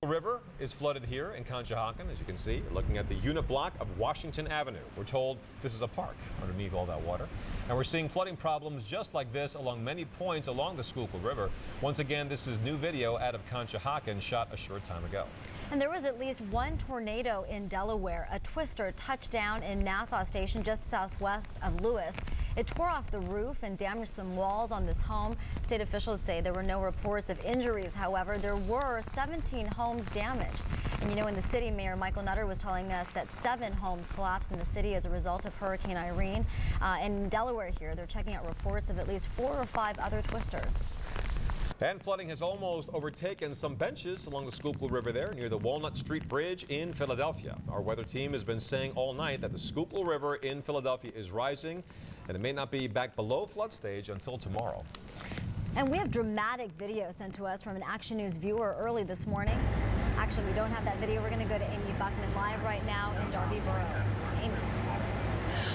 River is flooded here in Conshohocken, as you can see, looking at the unit block of Washington Avenue. We're told this is a park underneath all that water. And we're seeing flooding problems just like this along many points along the Schuylkill River. Once again, this is new video out of Conshohocken shot a short time ago. And there was at least one tornado in Delaware. A twister touched down in Nassau Station just southwest of Lewis. It tore off the roof and damaged some walls on this home. State officials say there were no reports of injuries. However, there were 17 homes damaged. And you know, in the city, Mayor Michael Nutter was telling us that 7 homes collapsed in the city as a result of Hurricane Irene. In Delaware here, they're checking out reports of at least 4 or 5 other twisters. And flooding has almost overtaken some benches along the Schuylkill River there near the Walnut Street Bridge in Philadelphia. Our weather team has been saying all night that the Schuylkill River in Philadelphia is rising, and it may not be back below flood stage until tomorrow. And we have dramatic video sent to us from an Action News viewer early this morning. Actually, we don't have that video. We're going to go to Amy Buckman live right now in Darby Borough. Amy.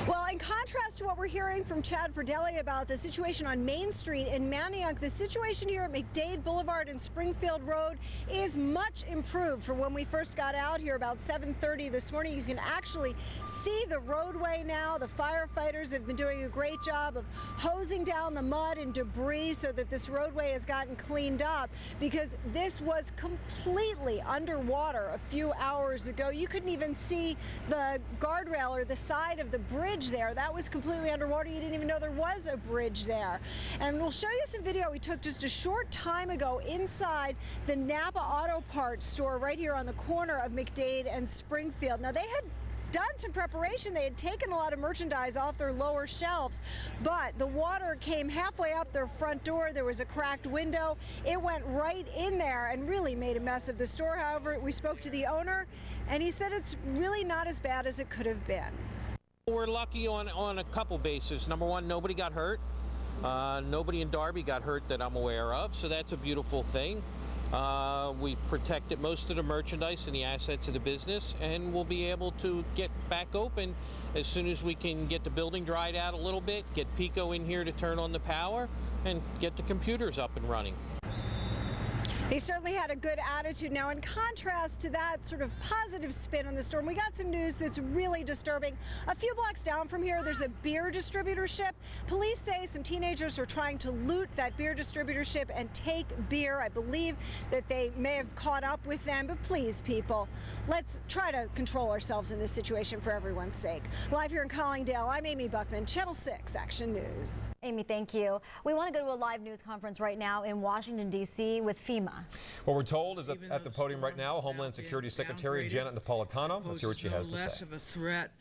Well, in contrast to what we're hearing from Chad Perdelli about the situation on Main Street in Manayunk, the situation here at McDade Boulevard and Springfield Road is much improved from when we first got out here about 7:30 this morning. You can actually see the roadway now. The firefighters have been doing a great job of hosing down the mud and debris so that this roadway has gotten cleaned up, because this was completely underwater a few hours ago. You couldn't even see the guardrail or the side of the bridge there. That was completely underwater. You didn't even know there was a bridge there. And we'll show you some video we took just a short time ago inside the Napa Auto Parts store right here on the corner of McDade and Springfield. Now, they had done some preparation. They had taken a lot of merchandise off their lower shelves, but the water came halfway up their front door. There was a cracked window. It went right in there and really made a mess of the store. However, we spoke to the owner, and he said it's really not as bad as it could have been. We're lucky on a couple bases. Number one, nobody got hurt. Nobody in Darby got hurt that I'm aware of, so that's a beautiful thing. We protected most of the merchandise and the assets of the business, and we'll be able to get back open as soon as we can get the building dried out a little bit, get Pico in here to turn on the power, and get the computers up and running. He certainly had a good attitude. Now, in contrast to that sort of positive spin on the storm, we got some news that's really disturbing. A few blocks down from here, there's a beer distributorship. Police say some teenagers are trying to loot that beer distributorship and take beer. I believe that they may have caught up with them, but please, people, let's try to control ourselves in this situation for everyone's sake. Live here in Collingdale, I'm Amy Buckman, Channel 6 Action News. Amy, thank you. We want to go to a live news conference right now in Washington, D.C. with FEMA. What we're told is that at the podium right now, Homeland Security Secretary Janet Napolitano. Let's hear what she has to say. Less of a threat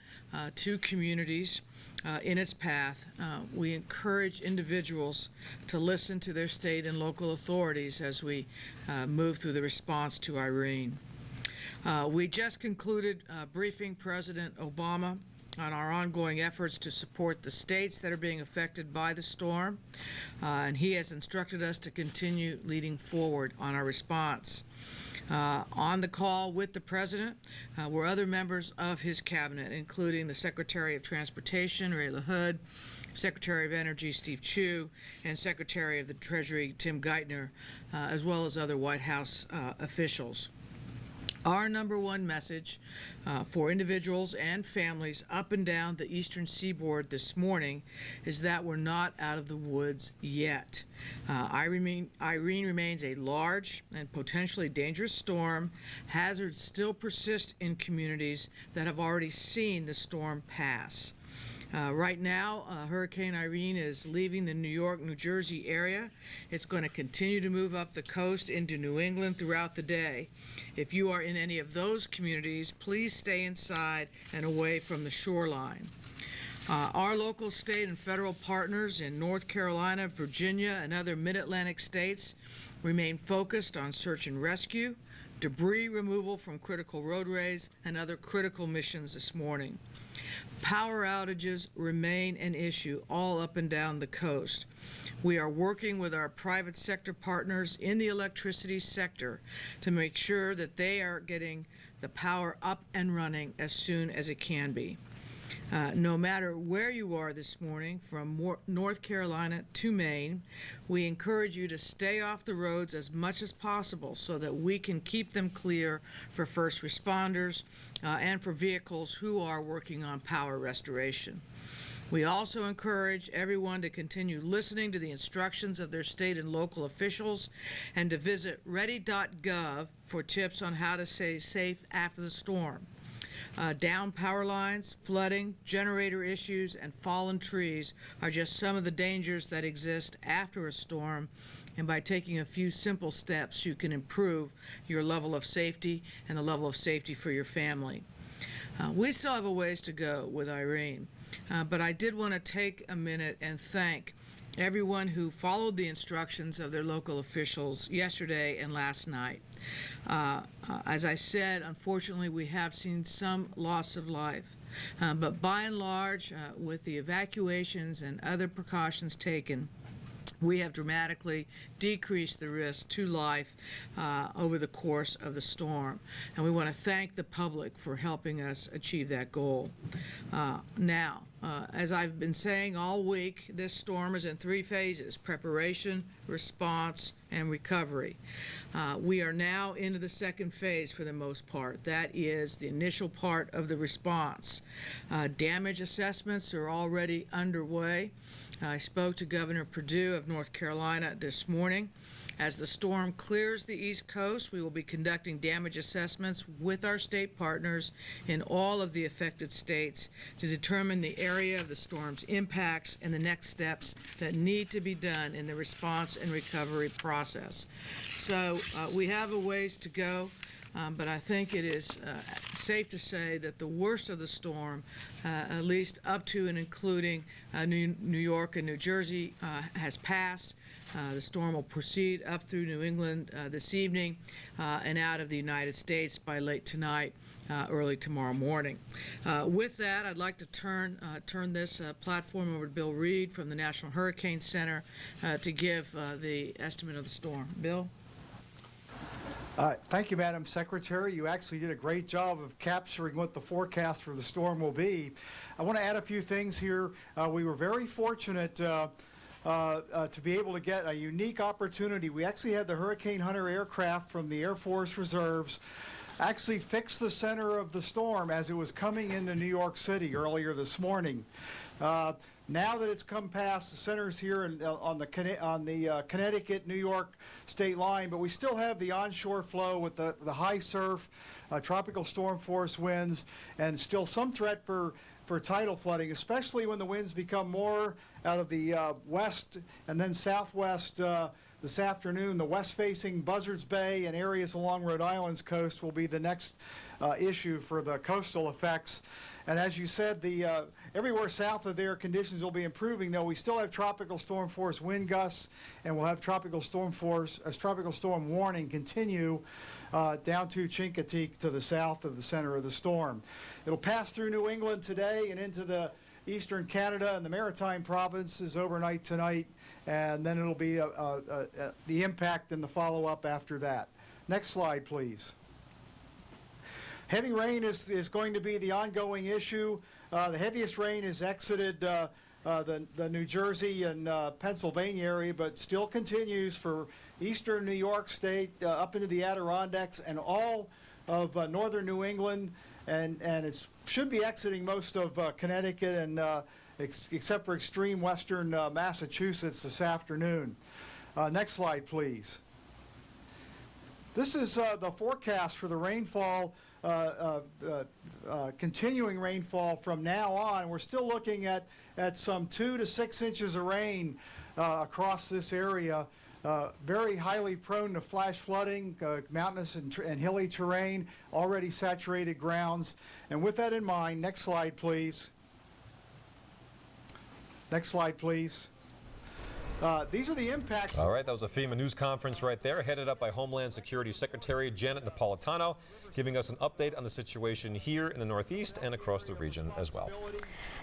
to communities in its path. We encourage individuals to listen to their state and local authorities as we move through the response to Irene. We just concluded briefing President Obama on our ongoing efforts to support the states that are being affected by the storm, and he has instructed us to continue leading forward on our response. On the call with the President were other members of his cabinet, including the Secretary of Transportation, Ray LaHood, Secretary of Energy, Steve Chu, and Secretary of the Treasury, Tim Geithner, as well as other White House officials. Our number one message for individuals and families up and down the eastern seaboard this morning is that we're not out of the woods yet. Irene remains a large and potentially dangerous storm. Hazards still persist in communities that have already seen the storm pass. Right now, Hurricane Irene is leaving the New York, New Jersey area. It's going to continue to move up the coast into New England throughout the day. If you are in any of those communities, please stay inside and away from the shoreline. Our local, state, and federal partners in North Carolina, Virginia, and other mid-Atlantic states remain focused on search and rescue, debris removal from critical roadways, and other critical missions this morning. Power outages remain an issue all up and down the coast. We are working with our private sector partners in the electricity sector to make sure that they are getting the power up and running as soon as it can be. No matter where you are this morning, from North Carolina to Maine, we encourage you to stay off the roads as much as possible so that we can keep them clear for first responders and for vehicles who are working on power restoration. We also encourage everyone to continue listening to the instructions of their state and local officials and to visit ready.gov for tips on how to stay safe after the storm. Down power lines, flooding, generator issues, and fallen trees are just some of the dangers that exist after a storm, and by taking a few simple steps, you can improve your level of safety and the level of safety for your family. We still have a ways to go with Irene, but I did want to take a minute and thank everyone who followed the instructions of their local officials yesterday and last night. As I said, unfortunately, we have seen some loss of life, but by and large, with the evacuations and other precautions taken, we have dramatically decreased the risk to life over the course of the storm. And we want to thank the public for helping us achieve that goal. Now, as I've been saying all week, this storm is in 3 phases: preparation, response, and recovery. We are now into the 2nd phase for the most part. That is the initial part of the response. Damage assessments are already underway. I spoke to Governor Perdue of North Carolina this morning. As the storm clears the East Coast, we will be conducting damage assessments with our state partners in all of the affected states to determine the area of the storm's impacts and the next steps that need to be done in the response and recovery process. So we have a ways to go. But I think it is safe to say that the worst of the storm, at least up to and including New York and New Jersey, has passed. The storm will proceed up through New England this evening and out of the United States by late tonight, early tomorrow morning. With that, I'd like to turn this platform over to Bill Reed from the National Hurricane Center to give the estimate of the storm. Bill? Thank you, Madam Secretary. You actually did a great job of capturing what the forecast for the storm will be. I want to add a few things here. We were very fortunate to be able to get a unique opportunity. We actually had the Hurricane Hunter aircraft from the Air Force Reserves actually fix the center of the storm as it was coming into New York City earlier this morning. Now that it's come past, the center's here on the Connecticut-New York state line, but we still have the onshore flow with the high surf, tropical storm force winds, and still some threat for tidal flooding, especially when the winds become more out of the west and then southwest this afternoon. The west-facing Buzzards Bay and areas along Rhode Island's coast will be the next issue for the coastal effects. And as you said, everywhere south of there, conditions will be improving, though we still have tropical storm force wind gusts, and we'll have tropical storm warning continue down to Chincoteague to the south of the center of the storm. It'll pass through New England today and into the eastern Canada and the Maritime provinces overnight tonight, and then it'll be the impact and the follow-up after that. Next slide, please. Heavy rain is going to be the ongoing issue. The heaviest rain has exited the New Jersey and Pennsylvania area, but still continues for eastern New York State up into the Adirondacks and all of northern New England, and it should be exiting most of Connecticut and except for extreme western Massachusetts this afternoon. Next slide, please. This is the forecast for the rainfall, continuing rainfall from now on. We're still looking at some 2 to 6 inches of rain across this area. Very highly prone to flash flooding, mountainous and hilly terrain, already saturated grounds. And with that in mind, next slide, please. Next slide, please. These are the impacts. All right, that was a FEMA news conference right there, headed up by Homeland Security Secretary Janet Napolitano, giving us an update on the situation here in the Northeast and across the region as well.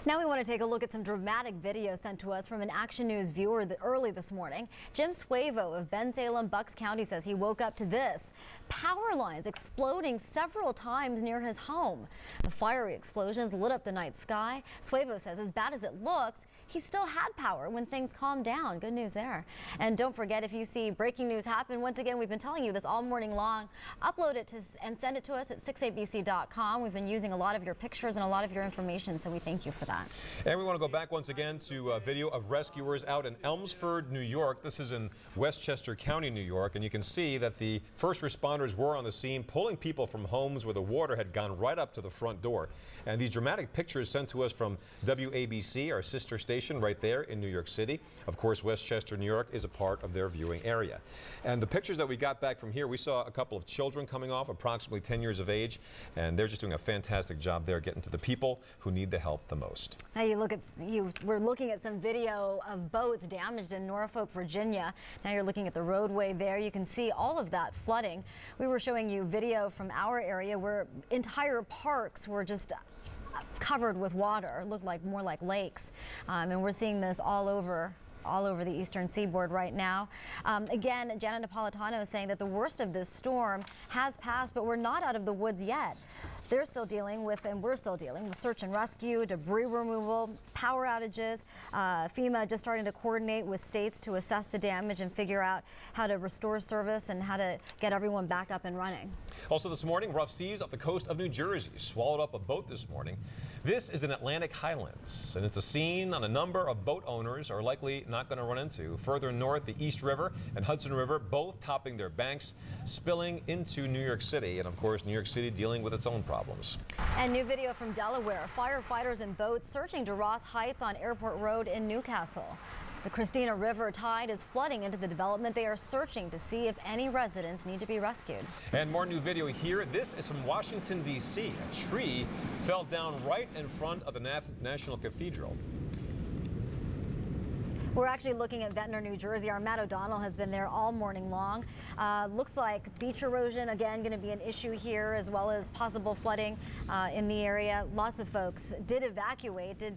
Now we want to take a look at some dramatic video sent to us from an Action News viewer early this morning. Jim Suevo of Bensalem, Bucks County says he woke up to this. Power lines exploding several times near his home. The fiery explosions lit up the night sky. Suevo says as bad as it looks, he still had power when things calmed down. Good news there. And don't forget, if you see breaking news happen, once again, we've been telling you this all morning long. Upload it and send it to us at 6abc.com. We've been using a lot of your pictures and a lot of your information, so we thank you for that. And we want to go back once again to a video of rescuers out in Elmsford, New York. This is in Westchester County, New York, and you can see that the first responders were on the scene, pulling people from homes where the water had gone right up to the front door. And these dramatic pictures sent to us from WABC, our sister station right there in New York City. Of course, Westchester, New York is a part of their viewing area. And the pictures that we got back from here, we saw a couple of children coming off, approximately 10 years of age, and they're just doing a fantastic job there getting to the people who need the help the most. Now we're looking at some video of boats damaged in Norfolk, Virginia. Now you're looking at the roadway there. You can see all of that flooding. We were showing you video from our area where entire parks were just covered with water. It looked like more like lakes, and we're seeing this all over the eastern seaboard right now. Again, Janet Napolitano is saying that the worst of this storm has passed, but we're not out of the woods yet. They're still dealing with, and we're still dealing with, search and rescue, debris removal, power outages. FEMA just starting to coordinate with states to assess the damage and figure out how to restore service and how to get everyone back up and running. Also this morning, rough seas off the coast of New Jersey swallowed up a boat this morning. This is in Atlantic Highlands, and it's a scene on a number of boat owners are likely not going to run into. Further north, the East River and Hudson River both topping their banks, spilling into New York City. And of course, New York City dealing with its own problems. And new video from Delaware. Firefighters and boats searching to Ross Heights on Airport Road in Newcastle. The Christina River tide is flooding into the development. They are searching to see if any residents need to be rescued. And more new video here. This is from Washington, D.C. A tree fell down right in front of the National Cathedral. We're actually looking at Ventnor, New Jersey. Our Matt O'Donnell has been there all morning long. Looks like beach erosion, again, going to be an issue here, as well as possible flooding in the area. Lots of folks did evacuate, did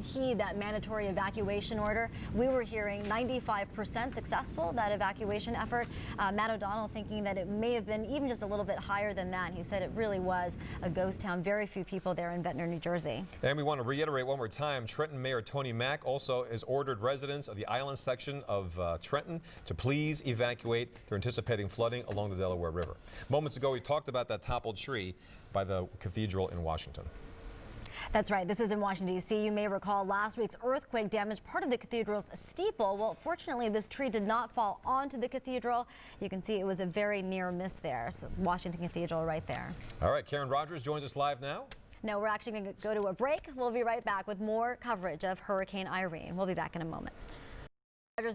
heed that mandatory evacuation order. We were hearing 95% successful, that evacuation effort. Matt O'Donnell thinking that it may have been even just a little bit higher than that. He said it really was a ghost town. Very few people there in Ventnor, New Jersey. And we want to reiterate one more time, Trenton Mayor Tony Mack also has ordered residents of the island section of Trenton to please evacuate. They're anticipating flooding along the Delaware River. Moments ago, we talked about that toppled tree by the cathedral in Washington. That's right. This is in Washington, D.C. You may recall last week's earthquake damaged part of the cathedral's steeple. Well, fortunately, this tree did not fall onto the cathedral. You can see it was a very near miss there. So Washington Cathedral right there. All right, Karen Rogers joins us live now. No, we're actually going to go to a break. We'll be right back with more coverage of Hurricane Irene. We'll be back in a moment.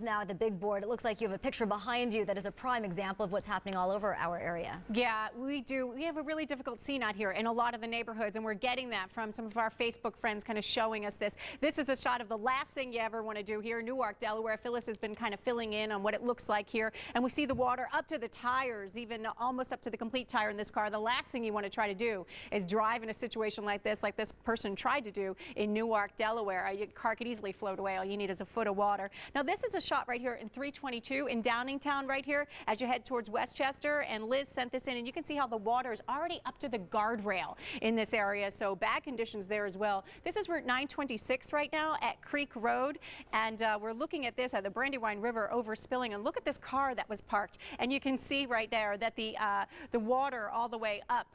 Now at the big board, it looks like you have a picture behind you that is a prime example of what's happening all over our area. Yeah, we do. We have a really difficult scene out here in a lot of the neighborhoods, and we're getting that from some of our Facebook friends kind of showing us this. This is a shot of the last thing you ever want to do here in Newark, Delaware. Phyllis has been kind of filling in on what it looks like here, and we see the water up to the tires, even almost up to the complete tire in this car. The last thing you want to try to do is drive in a situation like this person tried to do in Newark, Delaware. Your car could easily float away. All you need is a foot of water. Now, this is a shot right here in 322 in Downingtown right here as you head towards Westchester, and Liz sent this in, and you can see how the water is already up to the guardrail in this area, so bad conditions there as well. This is Route 926 right now at Creek Road, and we're looking at this at the Brandywine River overspilling, and look at this car that was parked, and you can see right there that the water all the way up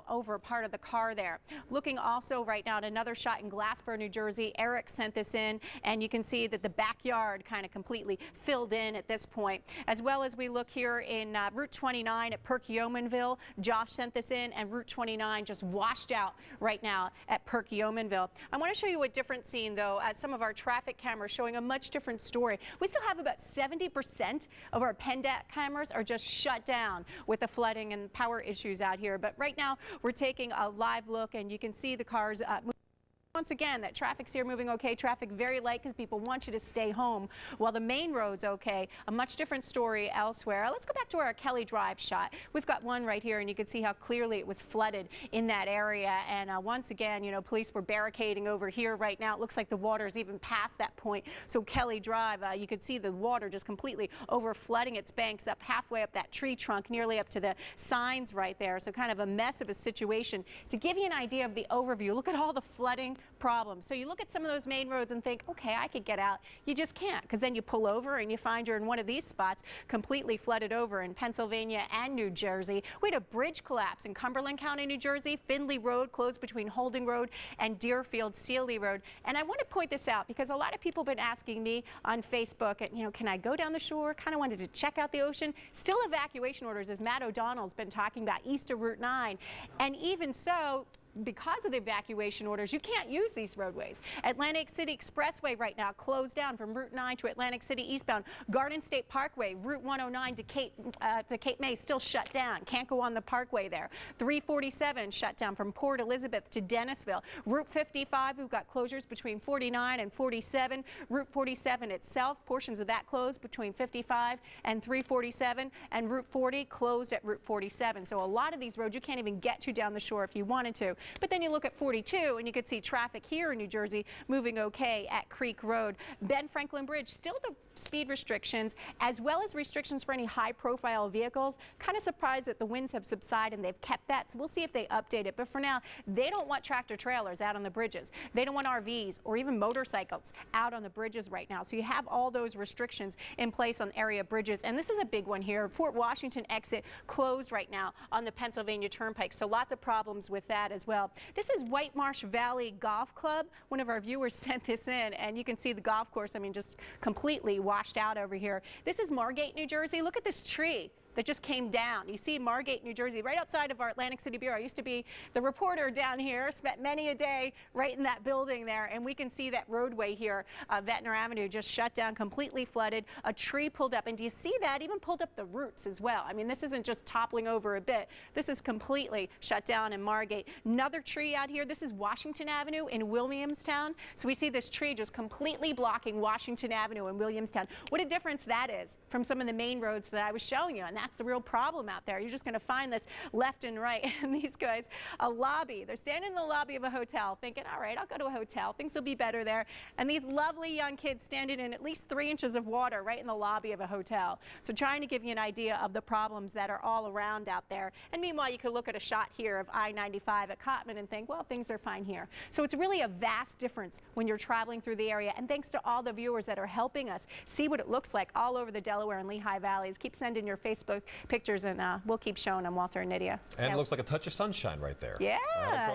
over part of the car there. Looking also right now at another shot in Glassboro, New Jersey. Eric sent this in, and you can see that the backyard kind of completely filled in at this point. As well as we look here in Route 29 at Perkiomenville. Josh sent this in, and Route 29 just washed out right now at Perkiomenville. I want to show you a different scene, though, as some of our traffic cameras showing a much different story. We still have about 70% of our PennDOT cameras are just shut down with the flooding and power issues out here. But right now, we're taking a live look, and you can see the cars moving Once again, that traffic's here moving okay. Traffic very light because people want you to stay home while the main road's okay. A much different story elsewhere. Let's go back to our Kelly Drive shot. We've got one right here, and you can see how clearly it was flooded in that area. And once again, you know, police were barricading over here right now. It looks like the water is even past that point. So Kelly Drive, you could see the water just completely over flooding its banks up halfway up that tree trunk, nearly up to the signs right there. So kind of a mess of a situation. To give you an idea of the overview, look at all the flooding problems. So you look at some of those main roads and think, okay, I could get out. You just can't, because then you pull over and you find you're in one of these spots completely flooded over in Pennsylvania and New Jersey. We had a bridge collapse in Cumberland County, New Jersey. Findlay Road closed between Holding Road and Deerfield Sealy Road. And I want to point this out because a lot of people have been asking me on Facebook, you know, can I go down the shore? Kind of wanted to check out the ocean. Still evacuation orders, as Matt O'Donnell's been talking about, east of Route 9. And even so, because of the evacuation orders, you can't use these roadways. Atlantic City Expressway right now closed down from Route 9 to Atlantic City eastbound. Garden State Parkway, Route 109 to Cape May still shut down. Can't go on the parkway there. 347 shut down from Port Elizabeth to Dennisville. Route 55, we've got closures between 49 and 47. Route 47 itself, portions of that closed between 55 and 347. And Route 40 closed at Route 47. So a lot of these roads you can't even get to down the shore if you wanted to. But then you look at 42 and you could see traffic here in New Jersey moving okay at Creek Road. Ben Franklin Bridge, still the speed restrictions as well as restrictions for any high profile vehicles. Kind of surprised that the winds have subsided and they've kept that. So we'll see if they update it. But for now, they don't want tractor trailers out on the bridges. They don't want RVs or even motorcycles out on the bridges right now. So you have all those restrictions in place on area bridges. And this is a big one here. Fort Washington exit closed right now on the Pennsylvania Turnpike. So lots of problems with that as well. This is White Marsh Valley Golf Club. One of our viewers sent this in, and you can see the golf course, I mean, just completely washed out over here. This is Margate, New Jersey. Look at this tree that just came down. You see Margate, New Jersey, right outside of our Atlantic City Bureau. I used to be the reporter down here, spent many a day right in that building there, and we can see that roadway here, Ventnor Avenue, just shut down, completely flooded. A tree pulled up, and do you see that? Even pulled up the roots as well. I mean, this isn't just toppling over a bit. This is completely shut down in Margate. Another tree out here, this is Washington Avenue in Williamstown. So we see this tree just completely blocking Washington Avenue in Williamstown. What a difference that is from some of the main roads that I was showing you, and that's the real problem out there. You're just going to find this left and right. And these guys, a lobby, they're standing in the lobby of a hotel thinking, all right, I'll go to a hotel. Things will be better there. And these lovely young kids standing in at least 3 inches of water right in the lobby of a hotel. So trying to give you an idea of the problems that are all around out there. And meanwhile, you could look at a shot here of I-95 at Cottman and think, well, things are fine here. So it's really a vast difference when you're traveling through the area. And thanks to all the viewers that are helping us see what it looks like all over the Delaware and Lehigh Valleys. Keep sending your Facebook pictures, and we'll keep showing them, Walter and Nydia. And it looks like a touch of sunshine right there. Yeah,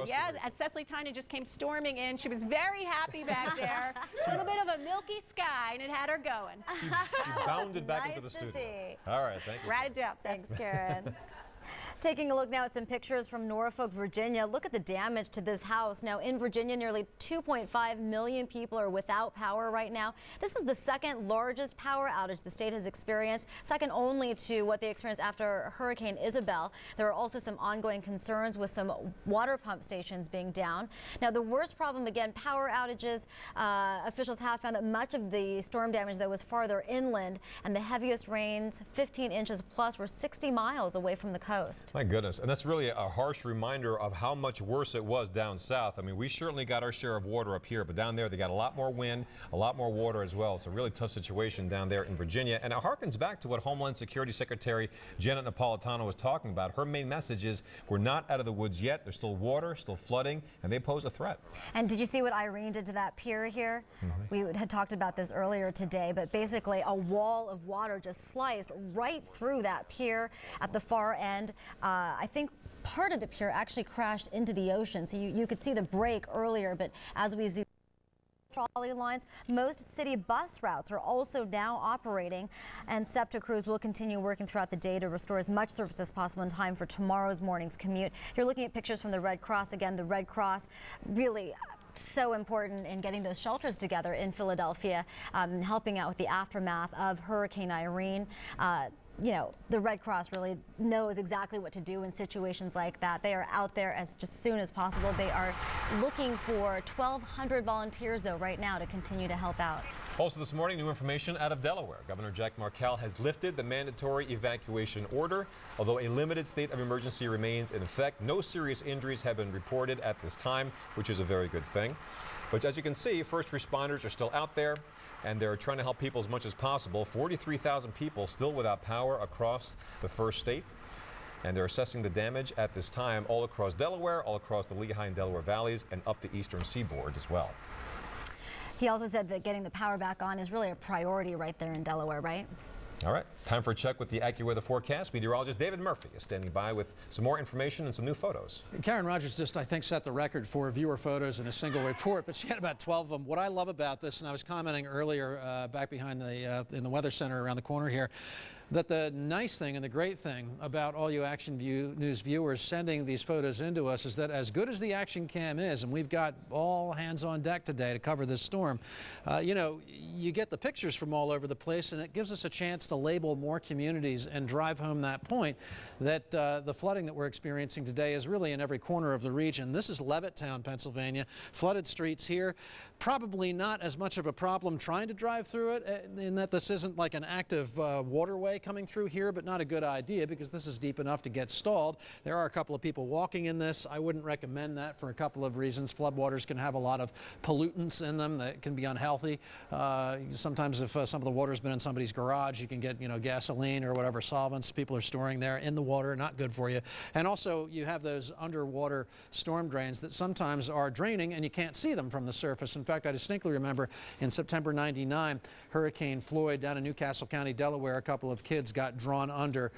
yeah. Cecily Tynan just came storming in. She was very happy back there. A little bit of a milky sky, and it had her going. She bounded back into the studio. All right, thank you. Ratted you up. Thanks, Karen. Taking a look now at some pictures from Norfolk, Virginia. Look at the damage to this house. Now in Virginia, nearly 2.5 million people are without power right now. This is the second largest power outage the state has experienced, second only to what they experienced after Hurricane Isabel. There are also some ongoing concerns with some water pump stations being down. Now the worst problem, again, power outages. Officials have found that much of the storm damage that was farther inland, and the heaviest rains, 15 inches plus, were 60 miles away from the coast. My goodness, and that's really a harsh reminder of how much worse it was down south. I mean, we certainly got our share of water up here, but down there they got a lot more wind, a lot more water as well. It's a really tough situation down there in Virginia, and it harkens back to what Homeland Security Secretary Janet Napolitano was talking about. Her main message is we're not out of the woods yet. There's still water, still flooding, and they pose a threat. And did you see what Irene did to that pier here? We had talked about this earlier today, but basically a wall of water just sliced right through that pier at the far end. I think part of the pier actually crashed into the ocean, so you could see the break earlier, but as we zoom trolley lines, most city bus routes are also now operating, and SEPTA crews will continue working throughout the day to restore as much service as possible in time for tomorrow's morning's commute. You're looking at pictures from the Red Cross. Again, the Red Cross really so important in getting those shelters together in Philadelphia, helping out with the aftermath of Hurricane Irene. the Red Cross really knows exactly what to do in situations like that. They are out there as just soon as possible. They are looking for 1,200 volunteers, though, right now to continue to help out. Also this morning, new information out of Delaware. Governor Jack Markell has lifted the mandatory evacuation order. Although a limited state of emergency remains in effect, no serious injuries have been reported at this time, which is a very good thing. But as you can see, first responders are still out there, and they're trying to help people as much as possible. 43,000 people still without power across the first state. And they're assessing the damage at this time all across Delaware, all across the Lehigh and Delaware valleys, and up the eastern seaboard as well. He also said that getting the power back on is really a priority right there in Delaware, right? All right, time for a check with the AccuWeather forecast. Meteorologist David Murphy is standing by with some more information and some new photos. Karen Rogers just, I think, set the record for viewer photos in a single report, but she had about 12 of them. What I love about this, and I was commenting earlier back behind in the Weather Center around the corner here, that the nice thing and the great thing about all you Action News viewers sending these photos into us is that as good as the Action Cam is, and we've got all hands on deck today to cover this storm, you get the pictures from all over the place, and it gives us a chance to label more communities and drive home that point that the flooding that we're experiencing today is really in every corner of the region. This is Levittown, Pennsylvania. Flooded streets here. Probably not as much of a problem trying to drive through it, in that this isn't like an active waterway coming through here, but not a good idea because this is deep enough to get stalled. There are a couple of people walking in this. I wouldn't recommend that for a couple of reasons. Floodwaters can have a lot of pollutants in them that can be unhealthy. Sometimes if some of the water's been in somebody's garage, you can get gasoline or whatever solvents people are storing there in the water, not good for you. And also you have those underwater storm drains that sometimes are draining and you can't see them from the surface. In fact, I distinctly remember in September '99, Hurricane Floyd down in Newcastle County, Delaware, a couple of kids got drawn under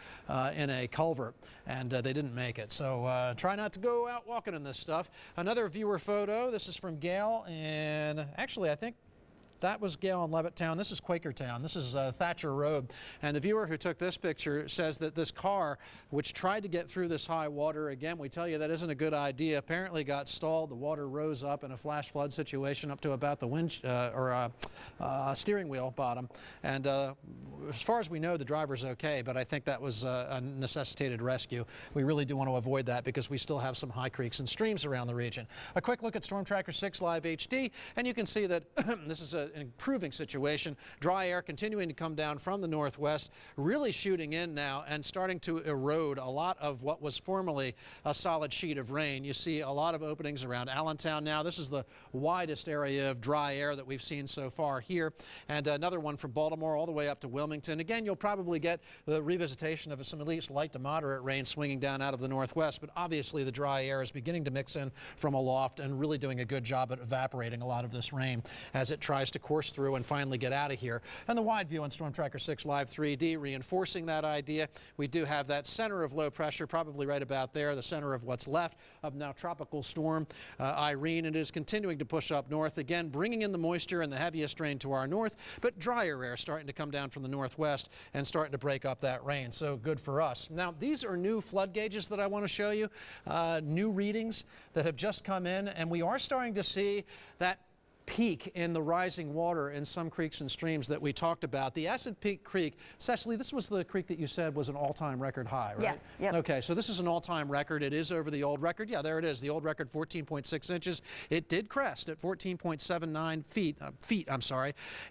in a culvert and they didn't make it. So try not to go out walking in this stuff. Another viewer photo. This is from Gail, and actually I think that was Gail in Levittown. This is Quakertown. This is Thatcher Road. And the viewer who took this picture says that this car, which tried to get through this high water, again, we tell you that isn't a good idea, apparently got stalled. The water rose up in a flash flood situation up to about the steering wheel bottom. And as far as we know, the driver's okay, but I think that was a necessitated rescue. We really do want to avoid that because we still have some high creeks and streams around the region. A quick look at Storm Tracker 6 Live HD, and you can see that this is an improving situation. Dry air continuing to come down from the northwest, really shooting in now and starting to erode a lot of what was formerly a solid sheet of rain. You see a lot of openings around Allentown now. This is the widest area of dry air that we've seen so far here. And another one from Baltimore all the way up to Wilmington. Again, you'll probably get the revisitation of some at least light to moderate rain swinging down out of the northwest, but obviously the dry air is beginning to mix in from aloft and really doing a good job at evaporating a lot of this rain as it tries to course through and finally get out of here. And the wide view on Storm Tracker 6 Live 3D reinforcing that idea. We do have that center of low pressure probably right about there, the center of what's left of now tropical storm Irene. It is continuing to push up north, again bringing in the moisture and the heaviest rain to our north, but drier air starting to come down from the northwest and starting to break up that rain. So good for us. Now these are new flood gauges that I want to show you, new readings that have just come in, and we are starting to see that peak in the rising water in some creeks and streams that we talked about. The Acid Peak Creek, Cecily, this was the creek that you said was an all-time record high, right? Yes. Yep. Okay, so this is an all-time record. It is over the old record. Yeah, there it is. The old record, 14.6 inches. It did crest at 14.79 feet,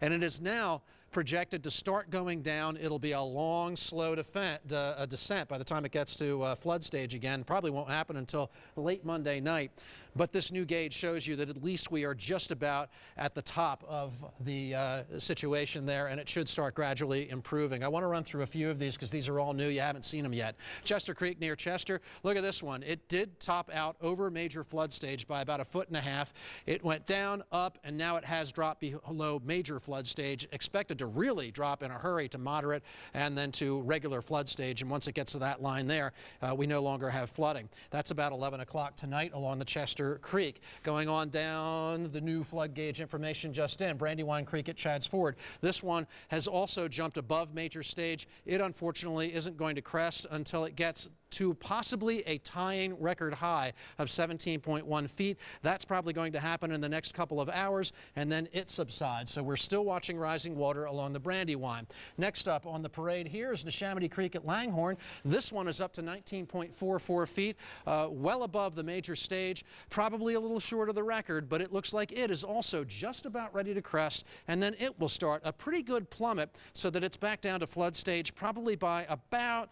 and it is now projected to start going down. It'll be a long, slow descent by the time it gets to flood stage again. Probably won't happen until late Monday night. But this new gauge shows you that at least we are just about at the top of the situation there, and it should start gradually improving. I want to run through a few of these because these are all new. You haven't seen them yet. Chester Creek near Chester. Look at this one. It did top out over major flood stage by about 1.5 feet. It went down, up, and now it has dropped below major flood stage. Expected to really drop in a hurry to moderate and then to regular flood stage. And once it gets to that line there, we no longer have flooding. That's about 11 o'clock tonight along the Chester Creek. Going on down, the new flood gauge information just in. Brandywine Creek at Chadds Ford. This one has also jumped above major stage. It unfortunately isn't going to crest until it gets to possibly a tying record high of 17.1 feet. That's probably going to happen in the next couple of hours, and then it subsides. So we're still watching rising water along the Brandywine. Next up on the parade here is Neshaminy Creek at Langhorne. This one is up to 19.44 feet, well above the major stage, probably a little short of the record, but it looks like it is also just about ready to crest, and then it will start a pretty good plummet so that it's back down to flood stage probably by about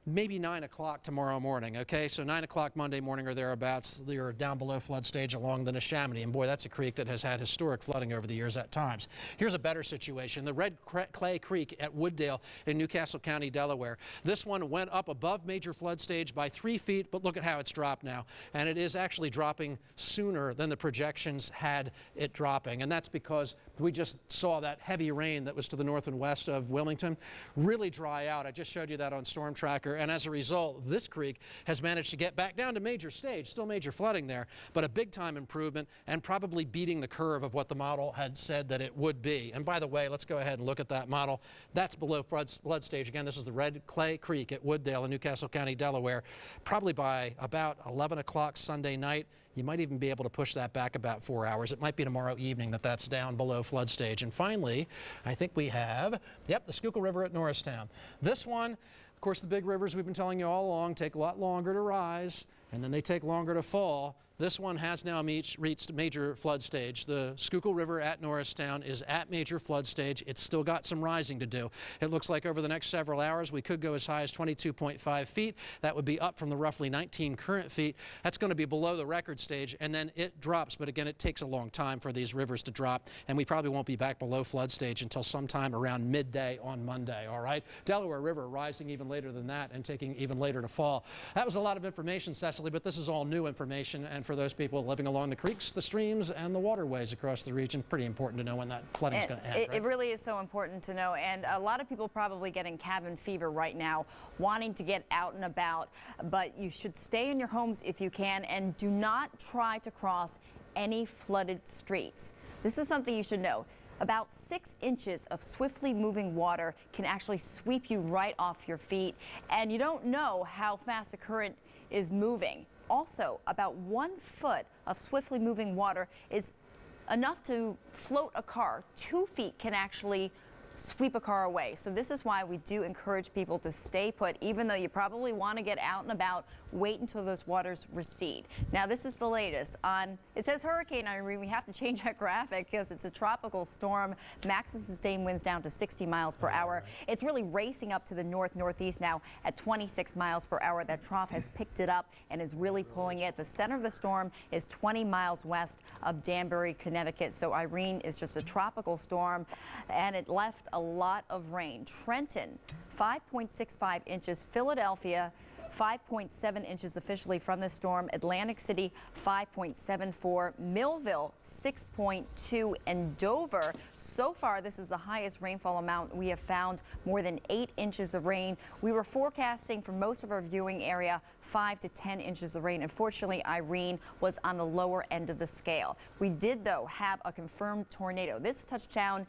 maybe 9 o'clock tomorrow morning, okay? So 9 o'clock Monday morning or thereabouts, you're down below flood stage along the Neshaminy. And boy, that's a creek that has had historic flooding over the years at times. Here's a better situation. The Red Clay Creek at Wooddale in Newcastle County, Delaware. This one went up above major flood stage by 3 feet, but look at how it's dropped now. And it is actually dropping sooner than the projections had it dropping. And that's because we just saw that heavy rain that was to the north and west of Wilmington really dry out. I just showed you that on Storm Tracker. And as a result, this creek has managed to get back down to major stage, still major flooding there, but a big time improvement and probably beating the curve of what the model had said that it would be. And by the way, let's go ahead and look at that model. That's below flood stage. Again, this is the Red Clay Creek at Wooddale in Newcastle County, Delaware. Probably by about 11 o'clock Sunday night, you might even be able to push that back about 4 hours. It might be tomorrow evening that that's down below flood stage. And finally, I think we have, the Schuylkill River at Norristown. This one, of course, the big rivers we've been telling you all along take a lot longer to rise, and then they take longer to fall. This one has now reached major flood stage. The Schuylkill River at Norristown is at major flood stage. It's still got some rising to do. It looks like over the next several hours we could go as high as 22.5 feet. That would be up from the roughly 19 current feet. That's going to be below the record stage, and then it drops. But again, it takes a long time for these rivers to drop, and we probably won't be back below flood stage until sometime around midday on Monday, all right? Delaware River rising even later than that and taking even later to fall. That was a lot of information, Cecily, but this is all new information, and for those people living along the creeks, the streams, and the waterways across the region, pretty important to know when that flooding is going to end. It really is so important to know, and a lot of people probably getting cabin fever right now, wanting to get out and about, but you should stay in your homes if you can, and do not try to cross any flooded streets. This is something you should know. About 6 inches of swiftly moving water can actually sweep you right off your feet, and you don't know how fast the current is moving. Also, about 1 foot of swiftly moving water is enough to float a car. 2 feet can actually sweep a car away. So this is why we do encourage people to stay put, even though you probably want to get out and about. Wait until those waters recede. Now, this is the latest on, it says Hurricane Irene. We have to change that graphic because it's a tropical storm. Maximum sustained winds down to 60 miles per hour. It's really racing up to the northeast now at 26 miles per hour. That trough has picked it up and is really pulling it. The center of the storm is 20 miles west of Danbury, Connecticut. So Irene is just a tropical storm, and it left a lot of rain. Trenton, 5.65 inches. Philadelphia, 5.7 inches officially from the storm. Atlantic City, 5.74. Millville, 6.2. And Dover, so far this is the highest rainfall amount we have found, more than 8 inches of rain. We were forecasting for most of our viewing area 5 to 10 inches of rain. Unfortunately, Irene was on the lower end of the scale. We did, though, have a confirmed tornado. This touched down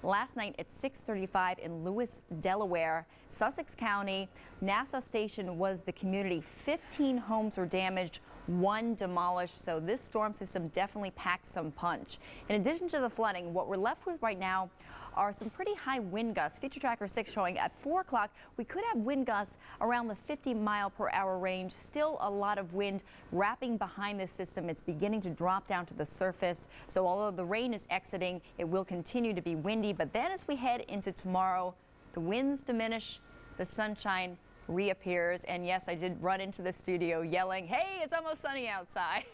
last night at 6:35 in Lewis, Delaware. Sussex County, Nassau Station was the community. 15 homes were damaged, 1 demolished. So this storm system definitely packed some punch. In addition to the flooding, what we're left with right now are some pretty high wind gusts. Future Tracker 6 showing at 4 o'clock we could have wind gusts around the 50-mile-per-hour range. Still a lot of wind wrapping behind this system. It's beginning to drop down to the surface. So although the rain is exiting, it will continue to be windy. But then as we head into tomorrow, the winds diminish, the sunshine reappears, and yes, I did run into the studio yelling, "Hey, it's almost sunny outside."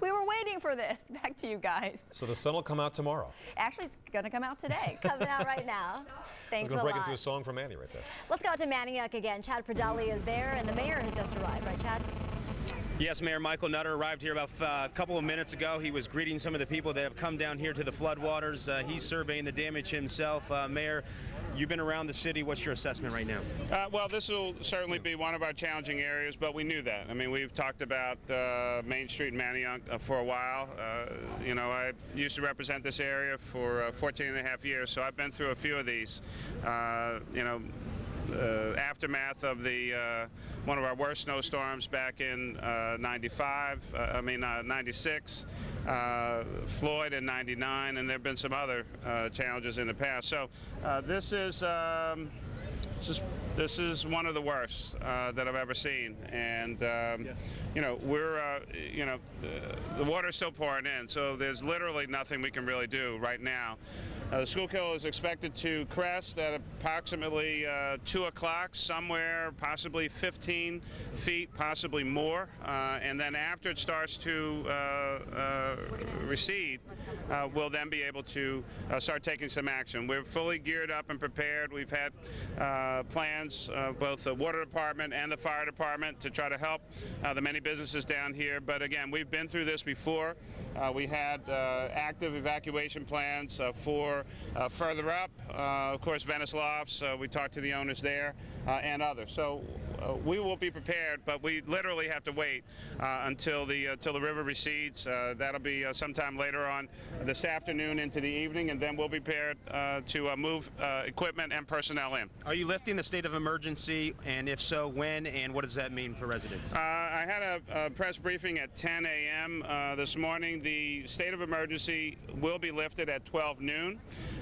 We were waiting for this. Back to you guys. So the sun will come out tomorrow. Actually, it's going to come out today. Coming out right now. Thanks a lot. I was going to break into a song from Andy right there. Let's go out to Manioc again. Chad Pradelli is there, and the mayor has just arrived, right, Chad? Yes, Mayor Michael Nutter arrived here about a couple of minutes ago. He was greeting some of the people that have come down here to the floodwaters. He's surveying the damage himself. Mayor, you've been around the city. What's your assessment right now? Well, this will certainly be one of our challenging areas, but we knew that. I mean, we've talked about Main Street in Manioc for a while. You know, I used to represent this area for 14 and a half years, so I've been through a few of these. You know, aftermath of the one of our worst snowstorms back in 96, Floyd in 99, and there have been some other challenges in the past. So this is one of the worst that I've ever seen, and you know, we're the water's still pouring in, so there's literally nothing we can really do right now. The Schuylkill is expected to crest at approximately 2 o'clock, somewhere possibly 15 feet, possibly more, and then after it starts to recede, we'll then be able to start taking some action. We're fully geared up and prepared. We've had plans, both the water department and the fire department, to try to help the many businesses down here. But again, we've been through this before. We had active evacuation plans for further up, of course, Venice Lofts. We talked to the owners there and others. So we will be prepared, but we literally have to wait until the river recedes. That'll be sometime later on this afternoon into the evening, and then we'll be prepared to move equipment and personnel in. Are you lifting the state of emergency, and if so, when, and what does that mean for residents? I had a press briefing at 10 a.m. This morning. The state of emergency will be lifted at 12 noon.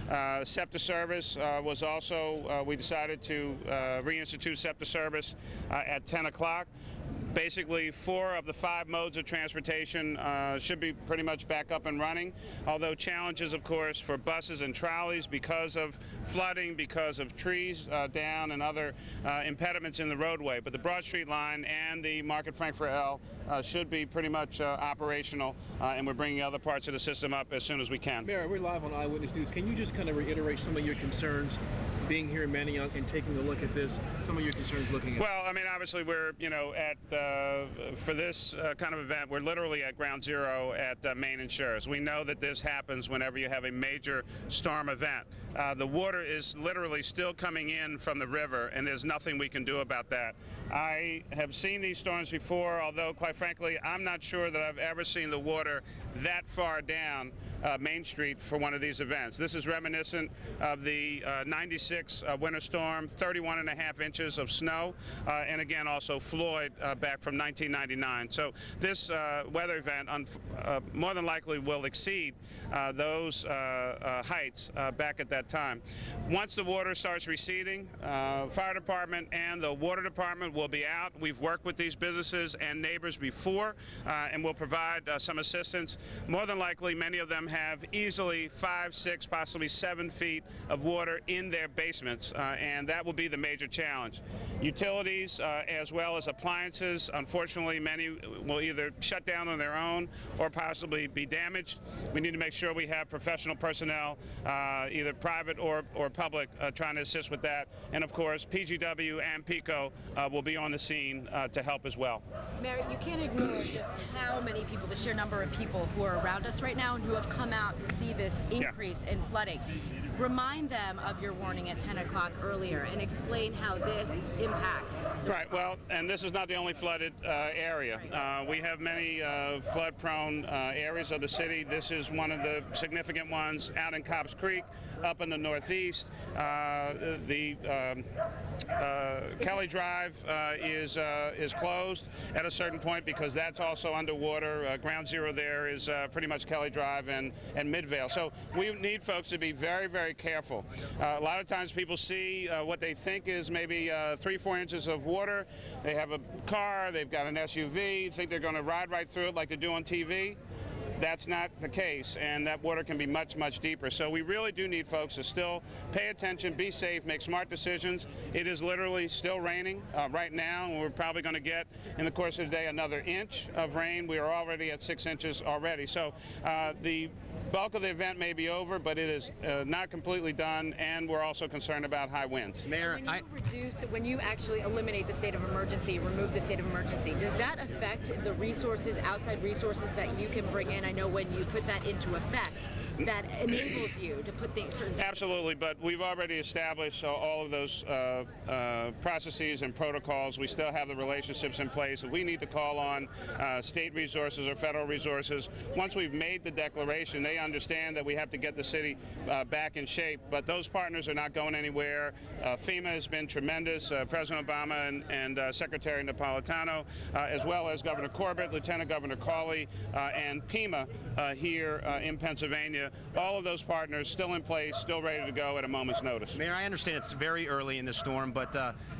SEPTA service was also, we decided to reinstitute SEPTA service at 10 o'clock. Basically, 4 of the 5 modes of transportation should be pretty much back up and running, although challenges, of course, for buses and trolleys because of flooding, because of trees down and other impediments in the roadway. But the Broad Street line and the Market Frankfurt L should be pretty much operational, and we're bringing other parts of the system up as soon as we can. Mayor, we're live on Eyewitness News. Can you just kind of reiterate some of your concerns being here in Manayunk and taking a look at this, some of your concerns looking at? Well, I mean, obviously we're, you know, at for this kind of event, we're literally at ground zero at Main Insurers. We know that this happens whenever you have a major storm event. The water is literally still coming in from the river, and there's nothing we can do about that. I have seen these storms before, although quite frankly, I'm not sure that I've ever seen the water that far down Main Street for one of these events. This is reminiscent of the 96 winter storm, 31.5 inches of snow, and again also Floyd back from 1999. So this weather event more than likely will exceed those heights back at that time. Once the water starts receding, fire department and the water department will be out. We've worked with these businesses and neighbors before, and will provide some assistance. More than likely, many of them have easily 5, 6, possibly 7 feet of water in their basements, and that will be the major challenge. Utilities as well as appliances, unfortunately, many will either shut down on their own or possibly be damaged. We need to make sure we have professional personnel, either private or public, trying to assist with that. And of course, PGW and PECO will be on the scene to help as well. Mayor, you can't ignore just how many people, the sheer number of people who are around us right now and who have come out to see this increase in flooding. Remind them of your warning at 10 o'clock earlier and explain how this impacts. Right, well, and this is not the only flooded area. We have many flood-prone areas of the city. This is one of the significant ones out in Cobbs Creek, up in the northeast. The Kelly Drive is closed at a certain point because that's also underwater. Ground zero there is pretty much Kelly Drive and Midvale. So we need folks to be very, very careful. A lot of times people see what they think is maybe 3-4 inches of water. They have a car, they've got an SUV, think they're going to ride right through it like they do on TV. That's not the case, and that water can be much, much deeper. So we really do need folks to still pay attention, be safe, make smart decisions. It is literally still raining right now, and we're probably going to get, in the course of the day, another inch of rain. We are already at 6 inches already. So the bulk of the event may be over, but it is not completely done, and we're also concerned about high winds. Mayor, when you actually eliminate the state of emergency, remove the state of emergency, does that affect the resources, outside resources that you can bring in? I know when you put that into effect, that enables you to put certain things? Absolutely, but we've already established all of those processes and protocols. We still have the relationships in place. If we need to call on state resources or federal resources, once we've made the declaration, they understand that we have to get the city back in shape. But those partners are not going anywhere. FEMA has been tremendous. President Obama and Secretary Napolitano, as well as Governor Corbett, Lieutenant Governor Cawley, and FEMA here in Pennsylvania. All of those partners still in place, still ready to go at a moment's notice. Mayor, I understand it's very early in the storm, but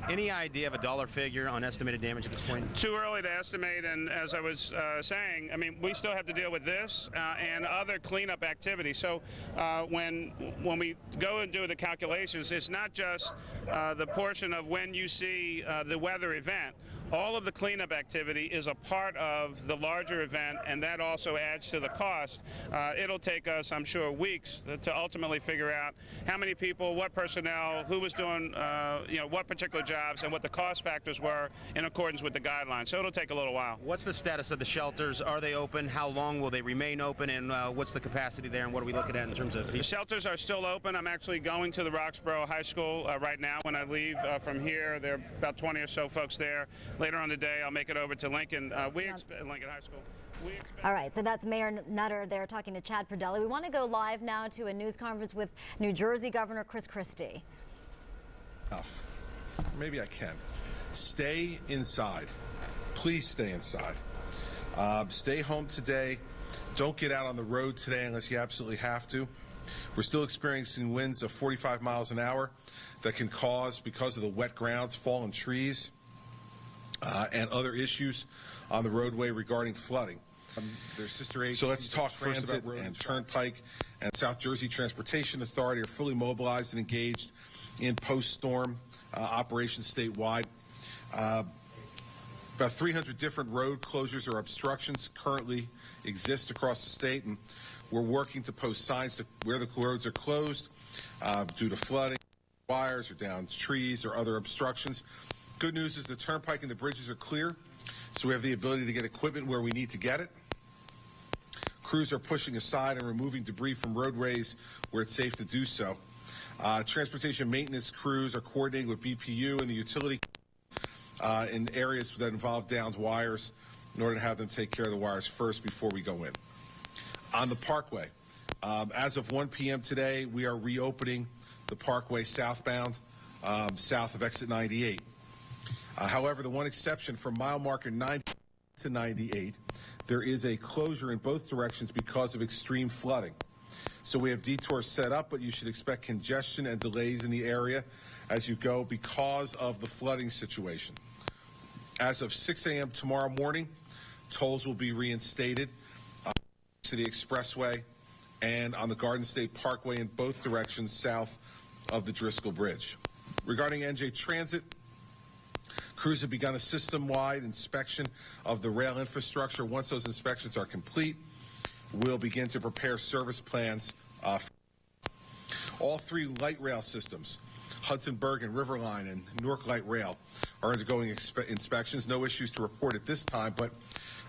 any idea of a dollar figure on estimated damage at this point? Too early to estimate, and as I was saying, I mean, we still have to deal with this and other cleanup activities. So when we go and do the calculations, it's not just the portion of when you see the weather event. All of the cleanup activity is a part of the larger event, and that also adds to the cost. It'll take us, I'm sure, weeks to ultimately figure out how many people, what personnel, who was doing, what particular jobs, and what the cost factors were in accordance with the guidelines. So it'll take a little while. What's the status of the shelters? Are they open? How long will they remain open? And what's the capacity there? And what are we looking at in terms of? The shelters are still open. I'm actually going to the Roxborough High School right now. When I leave from here, there are about 20 or so folks there. Later on today, I'll make it over to Lincoln. Lincoln High School. All right, so that's Mayor Nutter there talking to Chad Perdelli. We want to go live now to a news conference with New Jersey Governor Chris Christie. Maybe I can. Stay inside. Please stay inside. Stay home today. Don't get out on the road today unless you absolutely have to. We're still experiencing winds of 45 miles an hour that can cause, because of the wet grounds, fallen trees, and other issues on the roadway regarding flooding. Their sister agencies, so let's talk Transit and Turnpike and South Jersey Transportation Authority are fully mobilized and engaged in post-storm operations statewide. About 300 different road closures or obstructions currently exist across the state, and we're working to post signs to where the roads are closed due to flooding, wires or down trees or other obstructions. Good news is the turnpike and the bridges are clear, so we have the ability to get equipment where we need to get it. Crews are pushing aside and removing debris from roadways where it's safe to do so. Transportation maintenance crews are coordinating with BPU and the utility in areas that involve downed wires in order to have them take care of the wires first before we go in. On the Parkway, as of 1 p.m. today, we are reopening the Parkway southbound, south of exit 98. However, the one exception from mile marker 90 to 98, there is a closure in both directions because of extreme flooding. So we have detours set up, but you should expect congestion and delays in the area as you go because of the flooding situation. As of 6 a.m. tomorrow morning, tolls will be reinstated on the City Expressway and on the Garden State Parkway in both directions south of the Driscoll Bridge. Regarding NJ Transit, crews have begun a system-wide inspection of the rail infrastructure. Once those inspections are complete, we'll begin to prepare service plans. All three light rail systems, Hudson Bergen, Riverline, and Newark Light Rail, are undergoing inspections. No issues to report at this time, but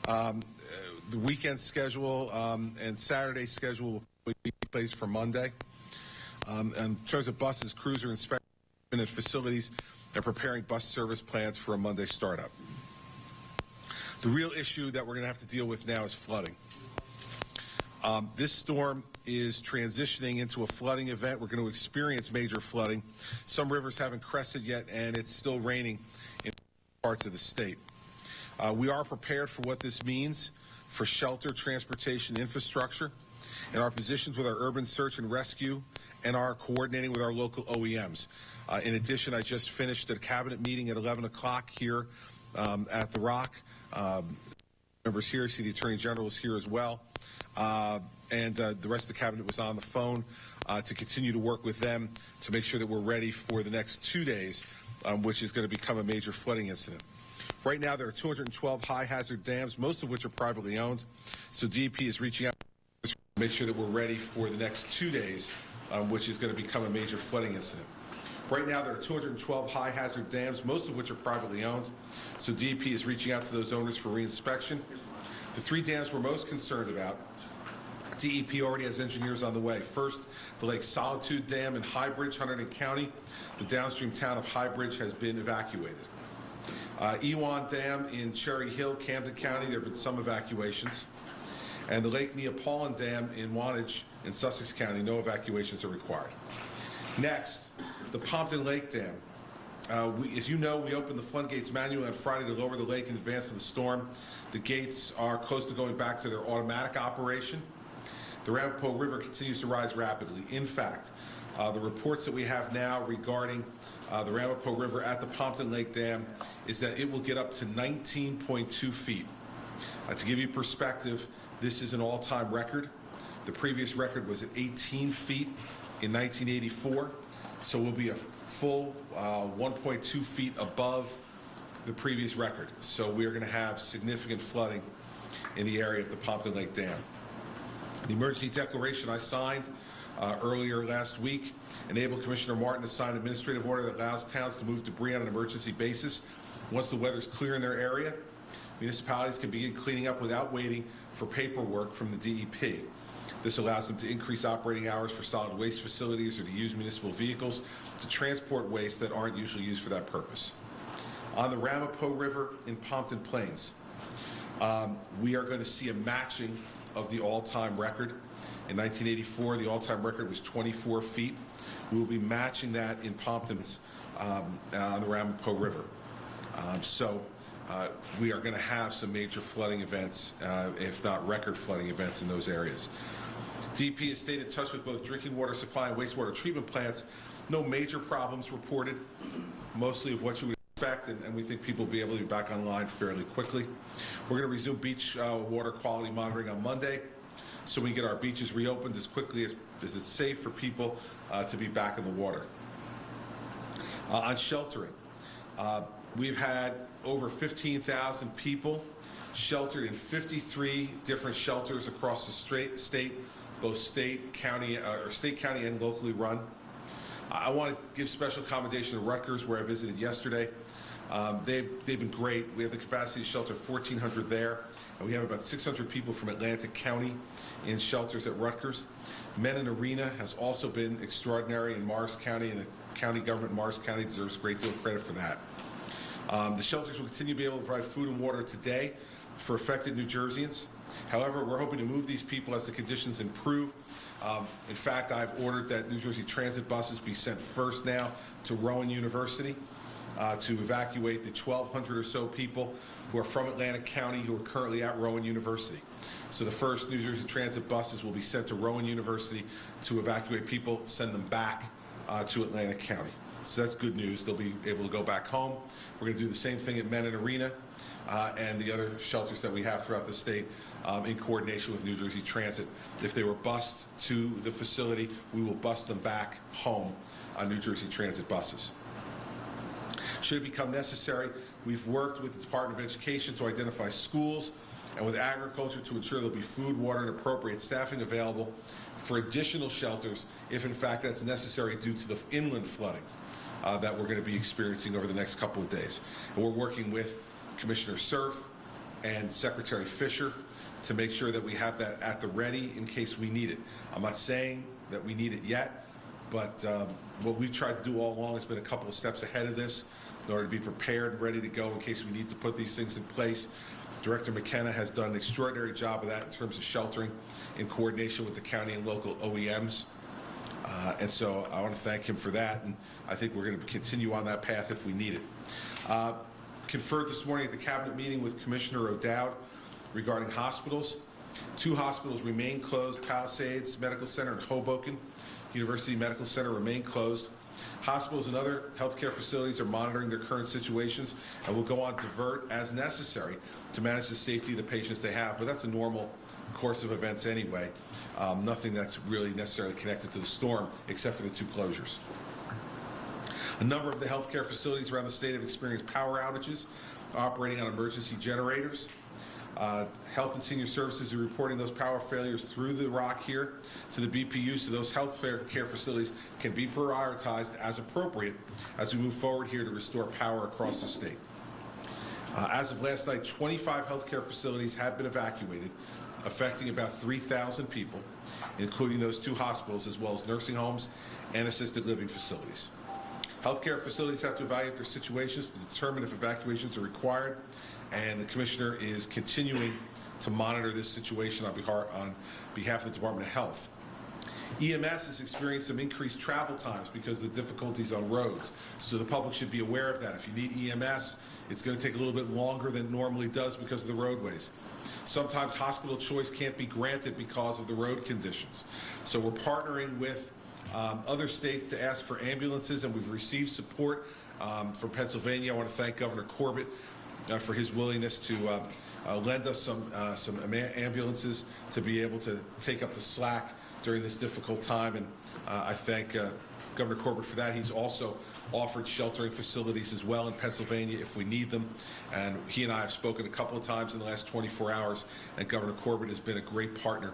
the weekend schedule and Saturday schedule will be in place for Monday. In terms of buses, crews are inspecting at facilities and preparing bus service plans for a Monday startup. The real issue that we're going to have to deal with now is flooding. This storm is transitioning into a flooding event. We're going to experience major flooding. Some rivers haven't crested yet, and it's still raining in parts of the state. We are prepared for what this means for shelter, transportation, infrastructure, and our positions with our urban search and rescue and our coordinating with our local OEMs. In addition, I just finished a cabinet meeting at 11 o'clock here at the Rock. Members here, see the Attorney General is here as well. And the rest of the cabinet was on the phone to continue to work with them to make sure that we're ready for the next 2 days, which is going to become a major flooding incident. Right now, there are 212 high-hazard dams, most of which are privately owned. So DEP is reaching out to make sure that we're ready for the next 2 days, which is going to become a major flooding incident. Right now, there are 212 high-hazard dams, most of which are privately owned. So DEP is reaching out to those owners for reinspection. The 3 dams we're most concerned about, DEP already has engineers on the way. First, the Lake Solitude Dam in High Bridge, Hunterdon County. The downstream town of High Bridge has been evacuated. Ewan Dam in Cherry Hill, Camden County, there have been some evacuations. And the Lake Neapolitan Dam in Wantage in Sussex County, no evacuations are required. Next, the Pompton Lake Dam. As you know, we opened the floodgates manually on Friday to lower the lake in advance of the storm. The gates are close to going back to their automatic operation. The Ramapo River continues to rise rapidly. In fact, the reports that we have now regarding the Ramapo River at the Pompton Lake Dam is that it will get up to 19.2 feet. To give you perspective, this is an all-time record. The previous record was at 18 feet in 1984, so we'll be a full 1.2 feet above the previous record. So we are going to have significant flooding in the area of the Pompton Lake Dam. The emergency declaration I signed earlier last week enabled Commissioner Martin to sign an administrative order that allows towns to move debris on an emergency basis. Once the weather is clear in their area, municipalities can begin cleaning up without waiting for paperwork from the DEP. This allows them to increase operating hours for solid waste facilities or to use municipal vehicles to transport waste that aren't usually used for that purpose. On the Ramapo River in Pompton Plains, we are going to see a matching of the all-time record. In 1984, the all-time record was 24 feet. We will be matching that in Pompton's on the Ramapo River. We are going to have some major flooding events, if not record flooding events in those areas. DEP has stayed in touch with both drinking water supply and wastewater treatment plants. No major problems reported, mostly of what you would expect, and we think people will be able to be back online fairly quickly. We're going to resume beach water quality monitoring on Monday, so we can get our beaches reopened as quickly as it's safe for people to be back in the water. On sheltering, we've had over 15,000 people sheltered in 53 different shelters across the state, both state, county, and locally run. I want to give special commendation to Rutgers, where I visited yesterday. They've been great. We have the capacity to shelter 1,400 there, and we have about 600 people from Atlantic County in shelters at Rutgers. Menin Arena has also been extraordinary in Morris County, and the county government in Morris County deserves a great deal of credit for that. The shelters will continue to be able to provide food and water today for affected New Jerseyans. However, we're hoping to move these people as the conditions improve. In fact, I've ordered that New Jersey transit buses be sent first now to Rowan University to evacuate the 1,200 or so people who are from Atlantic County who are currently at Rowan University. So the first New Jersey transit buses will be sent to Rowan University to evacuate people, send them back to Atlantic County. So that's good news. They'll be able to go back home. We're going to do the same thing at Menin Arena and the other shelters that we have throughout the state in coordination with New Jersey Transit. If they were bused to the facility, we will bus them back home on New Jersey Transit buses. Should it become necessary, we've worked with the Department of Education to identify schools and with agriculture to ensure there'll be food, water, and appropriate staffing available for additional shelters if in fact that's necessary due to the inland flooding that we're going to be experiencing over the next couple of days. And we're working with Commissioner Cerf and Secretary Fisher to make sure that we have that at the ready in case we need it. I'm not saying that we need it yet, but what we've tried to do all along has been a couple of steps ahead of this in order to be prepared and ready to go in case we need to put these things in place. Director McKenna has done an extraordinary job of that in terms of sheltering in coordination with the county and local OEMs. And so I want to thank him for that, and I think we're going to continue on that path if we need it. Conferred this morning at the Cabinet meeting with Commissioner O'Dowd regarding hospitals. 2 hospitals remain closed. Palisades Medical Center and Hoboken University Medical Center remain closed. Hospitals and other healthcare facilities are monitoring their current situations and will go on divert as necessary to manage the safety of the patients they have. But that's a normal course of events anyway. Nothing that's really necessarily connected to the storm except for the 2 closures. A number of the healthcare facilities around the state have experienced power outages, operating on emergency generators. Health and Senior Services are reporting those power failures through the rock here to the BPU, so those health care facilities can be prioritized as appropriate as we move forward here to restore power across the state. As of last night, 25 healthcare facilities have been evacuated, affecting about 3,000 people, including those 2 hospitals, as well as nursing homes and assisted living facilities. Healthcare facilities have to evaluate their situations to determine if evacuations are required, and the Commissioner is continuing to monitor this situation on behalf of the Department of Health. EMS has experienced some increased travel times because of the difficulties on roads, so the public should be aware of that. If you need EMS, it's going to take a little bit longer than it normally does because of the roadways. Sometimes hospital choice can't be granted because of the road conditions. So we're partnering with other states to ask for ambulances, and we've received support from Pennsylvania. I want to thank Governor Corbett for his willingness to lend us some ambulances to be able to take up the slack during this difficult time, and I thank Governor Corbett for that. He's also offered sheltering facilities as well in Pennsylvania if we need them, and he and I have spoken a couple of times in the last 24 hours, and Governor Corbett has been a great partner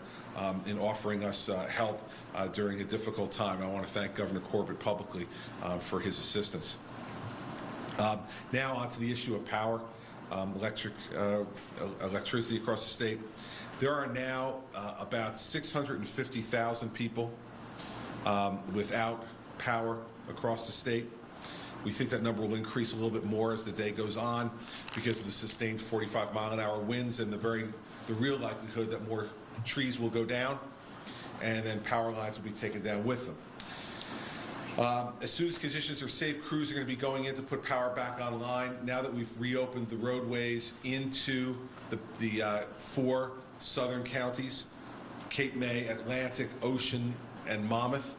in offering us help during a difficult time. And I want to thank Governor Corbett publicly for his assistance. Now on to the issue of power, electricity across the state. There are now about 650,000 people without power across the state. We think that number will increase a little bit more as the day goes on because of the sustained 45-mile-an-hour winds and the real likelihood that more trees will go down and then power lines will be taken down with them. As soon as conditions are safe, crews are going to be going in to put power back online. Now that we've reopened the roadways into the 4 southern counties, Cape May, Atlantic, Ocean, and Monmouth,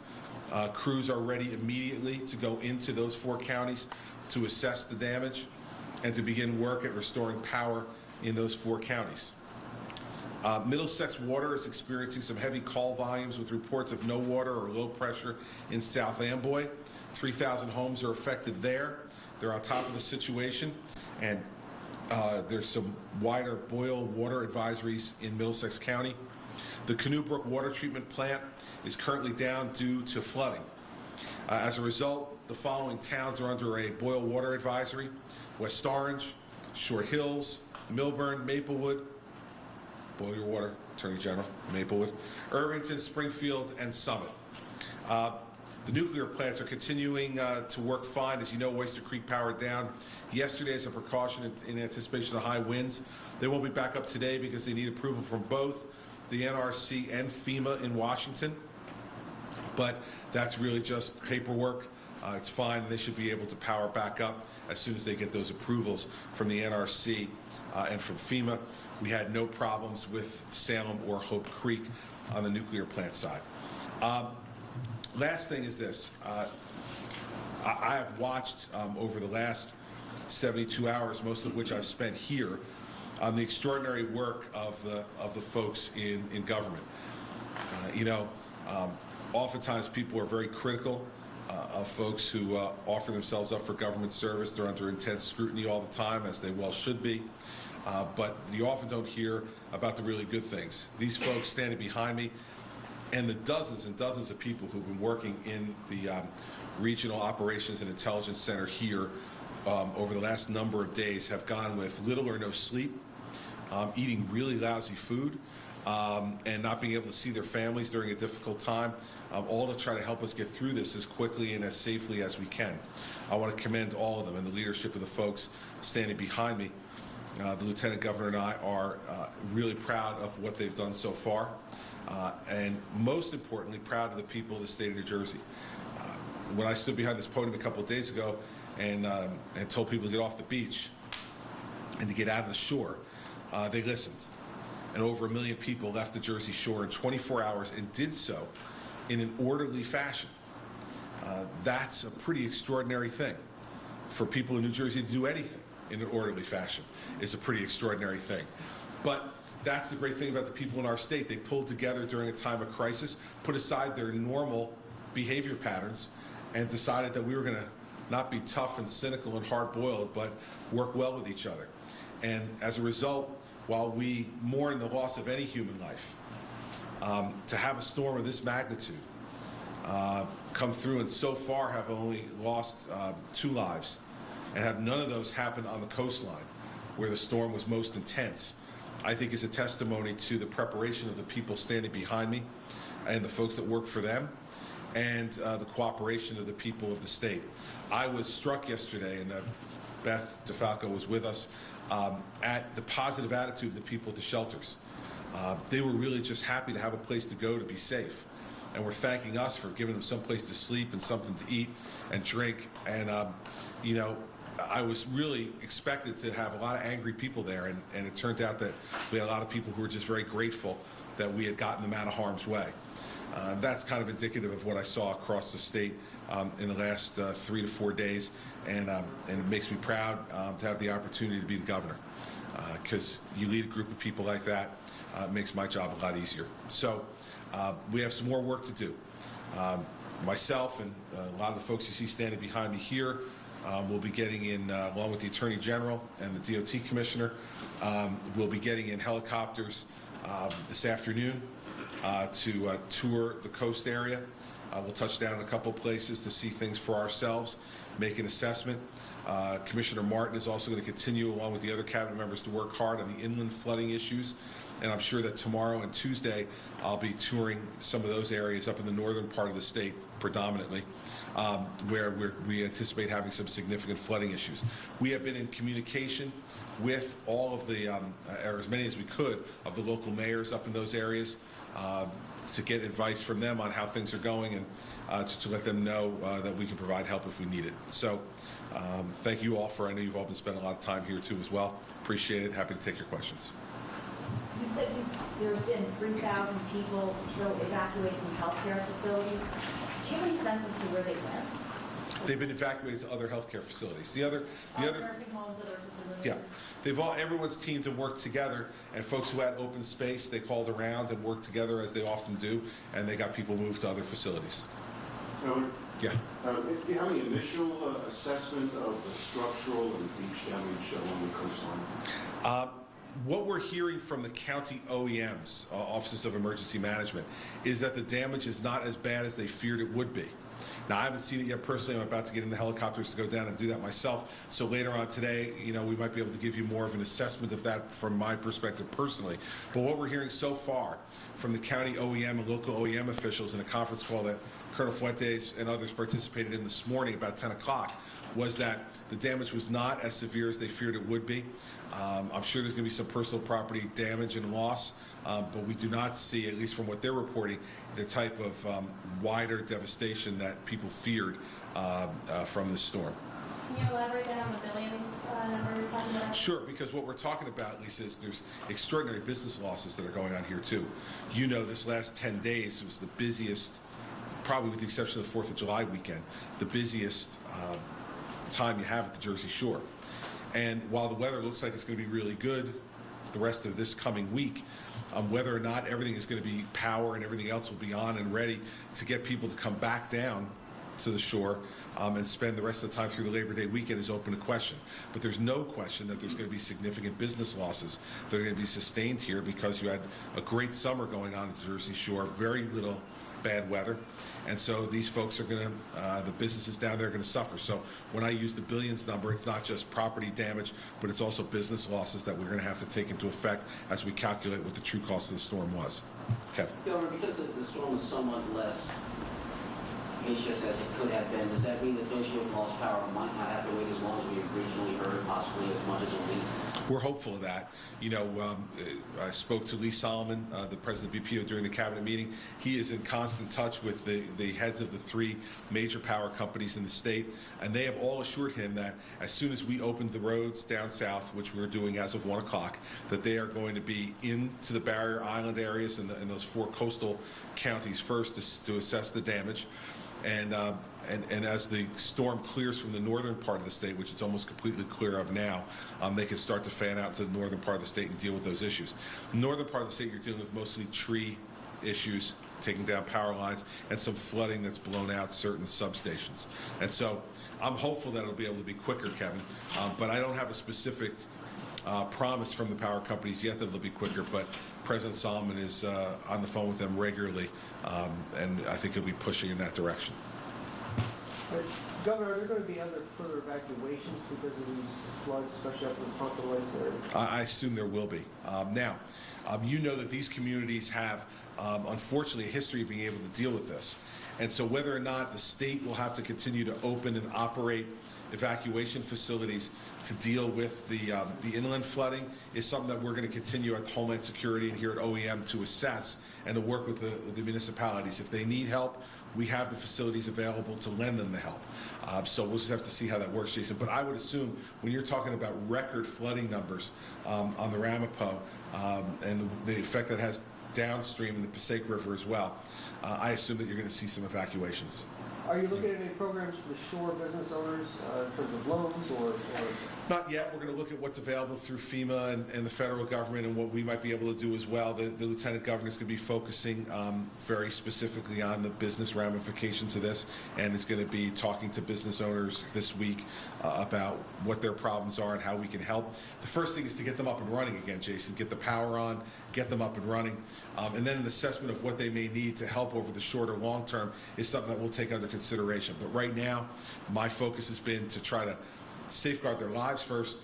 crews are ready immediately to go into those 4 counties to assess the damage and to begin work at restoring power in those 4 counties. Middlesex Water is experiencing some heavy call volumes with reports of no water or low pressure in South Amboy. 3,000 homes are affected there. They're on top of the situation, and there's some wider boil water advisories in Middlesex County. The Canoe Brook Water Treatment Plant is currently down due to flooding. As a result, the following towns are under a boil water advisory: West Orange, Short Hills, Milburn, Maplewood, boil your water, Attorney General, Maplewood, Irvington, Springfield, and Summit. The nuclear plants are continuing to work fine. As you know, Oyster Creek powered down yesterday as a precaution in anticipation of high winds. They won't be back up today because they need approval from both the NRC and FEMA in Washington. But that's really just paperwork. It's fine. They should be able to power back up as soon as they get those approvals from the NRC and from FEMA. We had no problems with Salem or Hope Creek on the nuclear plant side. Last thing is this. I have watched over the last 72 hours, most of which I've spent here, on the extraordinary work of the folks in government. Oftentimes people are very critical of folks who offer themselves up for government service. They're under intense scrutiny all the time, as they well should be. But you often don't hear about the really good things. These folks standing behind me and the dozens and dozens of people who've been working in the Regional Operations and Intelligence Center here over the last number of days have gone with little or no sleep, eating really lousy food, and not being able to see their families during a difficult time, all to try to help us get through this as quickly and as safely as we can. I want to commend all of them and the leadership of the folks standing behind me. The Lieutenant Governor and I are really proud of what they've done so far, and most importantly, proud of the people of the state of New Jersey. When I stood behind this podium a couple of days ago and told people to get off the beach and to get out of the shore, they listened. And over 1 million people left the Jersey Shore in 24 hours and did so in an orderly fashion. That's a pretty extraordinary thing. For people in New Jersey to do anything in an orderly fashion is a pretty extraordinary thing. But that's the great thing about the people in our state. They pulled together during a time of crisis, put aside their normal behavior patterns, and decided that we were going to not be tough and cynical and hard-boiled, but work well with each other. And as a result, while we mourn the loss of any human life, to have a storm of this magnitude come through and so far have only lost 2 lives and have none of those happen on the coastline where the storm was most intense, I think is a testimony to the preparation of the people standing behind me and the folks that work for them, and the cooperation of the people of the state. I was struck yesterday, and Beth DeFalco was with us, at the positive attitude of the people at the shelters. They were really just happy to have a place to go to be safe, and were thanking us for giving them some place to sleep and something to eat and drink. And you know, I was really expected to have a lot of angry people there, and it turned out that we had a lot of people who were just very grateful that we had gotten them out of harm's way. That's kind of indicative of what I saw across the state in the last 3 to 4 days, and it makes me proud to have the opportunity to be the governor, because you lead a group of people like that, it makes my job a lot easier. So we have some more work to do. Myself and a lot of the folks you see standing behind me here will be getting in, along with the Attorney General and the DOT Commissioner, we'll be getting in helicopters this afternoon to tour the coast area. We'll touch down in a couple places to see things for ourselves, make an assessment. Commissioner Martin is also going to continue, along with the other cabinet members, to work hard on the inland flooding issues. And I'm sure that tomorrow and Tuesday I'll be touring some of those areas up in the northern part of the state predominantly, where we anticipate having some significant flooding issues. We have been in communication with all of the, or as many as we could, of the local mayors up in those areas, to get advice from them on how things are going, and to let them know that we can provide help if we need it. So thank you all I know you've all been spending a lot of time here too as well. Appreciate it. Happy to take your questions. You said there's been 3,000 people still evacuated from healthcare facilities. Do you have any sense as to where they went? They've been evacuated to other healthcare facilities. The other nursing homes that are assisted living? Yeah. Everyone's teamed to work together, and folks who had open space, they called around and worked together as they often do, and they got people moved to other facilities. Yeah. Do you have any initial assessment of the structural and beach damage along the coastline? What we're hearing from the county OEMs, Offices of Emergency Management, is that the damage is not as bad as they feared it would be. Now, I haven't seen it yet personally. I'm about to get in the helicopters to go down and do that myself. So later on today, we might be able to give you more of an assessment of that from my perspective personally. But what we're hearing so far from the county OEM and local OEM officials in a conference call that Colonel Fuentes and others participated in this morning about 10 o'clock was that the damage was not as severe as they feared it would be. I'm sure there's going to be some personal property damage and loss, but we do not see, at least from what they're reporting, the type of wider devastation that people feared from this storm. Can you elaborate on the billions number you're talking about? Sure, because what we're talking about, Lisa, is there's extraordinary business losses that are going on here too. This last 10 days was the busiest, probably with the exception of the 4th of July weekend, the busiest time you have at the Jersey Shore. And while the weather looks like it's going to be really good the rest of this coming week, whether or not everything is going to be power and everything else will be on and ready to get people to come back down to the shore and spend the rest of the time through the Labor Day weekend is open to question. But there's no question that there's going to be significant business losses that are going to be sustained here because you had a great summer going on at the Jersey Shore, very little bad weather. And so these folks are going to, the businesses down there are going to suffer. So when I use the billions number, it's not just property damage, but it's also business losses that we're going to have to take into effect as we calculate what the true cost of the storm was. Kevin. Governor, because the storm was somewhat less vicious as it could have been, does that mean that those who have lost power might not have to wait as long as we have originally heard, possibly as much as a week? We're hopeful of that. I spoke to Lee Solomon, the president of BPO, during the cabinet meeting. He is in constant touch with the heads of the 3 major power companies in the state, and they have all assured him that as soon as we opened the roads down south, which we're doing as of 1 o'clock, that they are going to be into the barrier island areas and those 4 coastal counties first to assess the damage. And as the storm clears from the northern part of the state, which it's almost completely clear of now, they can start to fan out to the northern part of the state and deal with those issues. The northern part of the state, you're dealing with mostly tree issues, taking down power lines, and some flooding that's blown out certain substations. And so I'm hopeful that it'll be able to be quicker, Kevin, but I don't have a specific promise from the power companies yet that it'll be quicker, but President Solomon is on the phone with them regularly, and I think he'll be pushing in that direction. Governor, are there going to be other further evacuations because of these floods, especially up in the Ponca Lakes area? I assume there will be. Now, you know that these communities have, unfortunately, a history of being able to deal with this. And so whether or not the state will have to continue to open and operate evacuation facilities to deal with the inland flooding is something that we're going to continue at Homeland Security and here at OEM to assess and to work with the municipalities. If they need help, we have the facilities available to lend them the help. So we'll just have to see how that works, Jason. But I would assume when you're talking about record flooding numbers on the Ramapo and the effect that has downstream in the Passaic River as well, I assume that you're going to see some evacuations. Are you looking at any programs for the shore business owners in terms of loans or? Not yet. We're going to look at what's available through FEMA and the federal government and what we might be able to do as well. The lieutenant governor is going to be focusing very specifically on the business ramifications of this and is going to be talking to business owners this week about what their problems are and how we can help. The first thing is to get them up and running again, Jason, get the power on, get them up and running, and then an assessment of what they may need to help over the short or long term is something that we'll take under consideration. But right now, my focus has been to try to safeguard their lives first,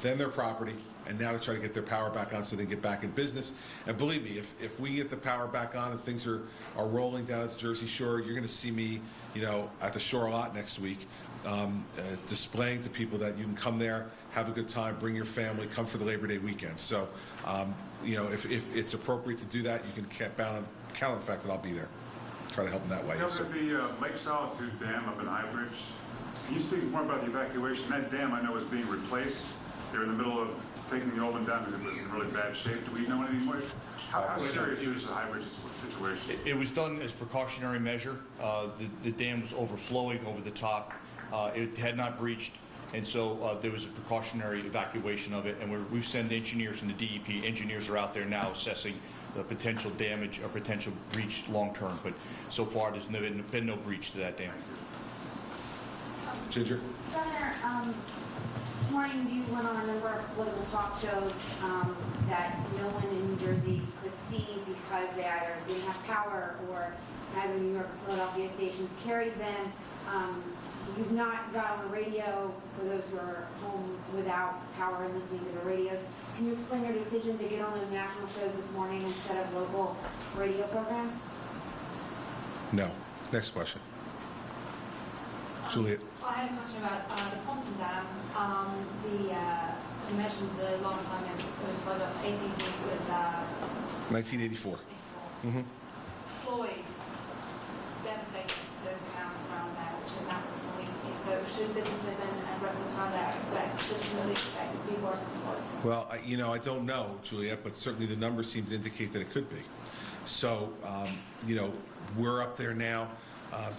then their property, and now to try to get their power back on so they can get back in business. And believe me, if we get the power back on and things are rolling down at the Jersey Shore, you're going to see me, at the shore a lot next week, displaying to people that you can come there, have a good time, bring your family, come for the Labor Day weekend. So, if it's appropriate to do that, you can count on the fact that I'll be there. Try to help them that way. Yes, sir. The Lake Solitude Dam up in High Bridge, can you speak more about the evacuation? That dam I know is being replaced. They're in the middle of taking the old one down because it was in really bad shape. Do we know anything more? How serious is the High Bridge situation? It was done as a precautionary measure. The dam was overflowing over the top. It had not breached, and so there was a precautionary evacuation of it. And we've sent engineers from the DEP. Engineers are out there now assessing the potential damage or potential breach long term. But so far, there's been no breach to that dam. Ginger? Governor, this morning you went on a number of political talk shows that no one in New Jersey could see because they either didn't have power or neither New York or Philadelphia stations carried them. You've not got on the radio for those who are home without power and listening to the radios. Can you explain your decision to get on those national shows this morning instead of local radio programs? No. Next question. Juliet. I had a question about the Pompton Dam. You mentioned the last time it was flooded up to 18 feet was 1984. Mm-hmm. Floyd devastated those accounts around there, which had happened more recently. So should businesses and residents around there expect it to be worse than Floyd? Well, I don't know, Juliet, but certainly the numbers seem to indicate that it could be. So, we're up there now.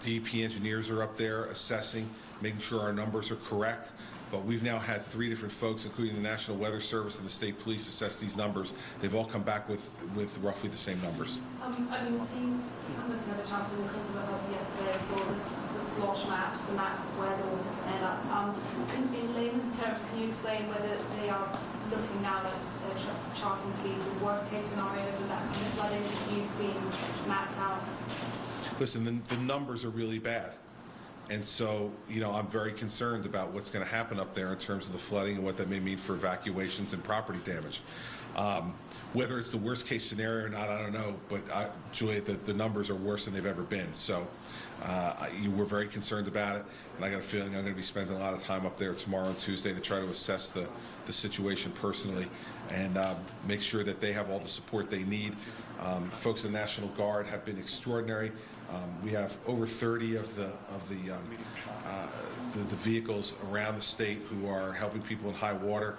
DEP engineers are up there assessing, making sure our numbers are correct. But we've now had 3 different folks, including the National Weather Service and the state police, assess these numbers. They've all come back with roughly the same numbers. I've been seeing some of us had a chance to look into the health yesterday. I saw the slosh maps, the maps of where the water can end up. In layman's terms, can you explain whether they are looking now that they're charting to be the worst case scenarios of that kind of flooding? You've seen maps out. Listen, the numbers are really bad. And so, I'm very concerned about what's going to happen up there in terms of the flooding and what that may mean for evacuations and property damage. Whether it's the worst case scenario or not, I don't know. But, Juliet, the numbers are worse than they've ever been. So we're very concerned about it. And I got a feeling I'm going to be spending a lot of time up there tomorrow and Tuesday to try to assess the situation personally and make sure that they have all the support they need. Folks in the National Guard have been extraordinary. We have over 30 of the vehicles around the state who are helping people in high water,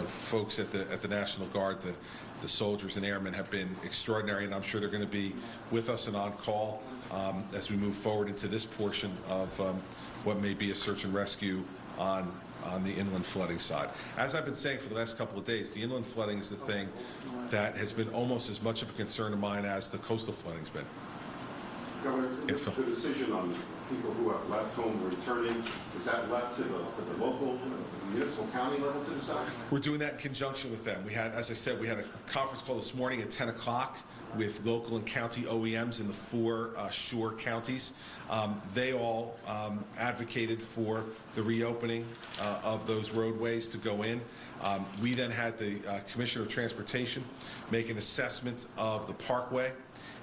folks at the National Guard, the soldiers and airmen have been extraordinary, and I'm sure they're going to be with us and on call as we move forward into this portion of what may be a search and rescue on the inland flooding side. As I've been saying for the last couple of days, the inland flooding is the thing that has been almost as much of a concern of mine as the coastal flooding's been. Governor, the decision on people who have left home returning, is that left to the local, municipal, county level to decide? We're doing that in conjunction with them. We had, as I said, we had a conference call this morning at 10 o'clock with local and county OEMs in the 4 shore counties. They all advocated for the reopening of those roadways to go in. We then had the Commissioner of Transportation make an assessment of the Parkway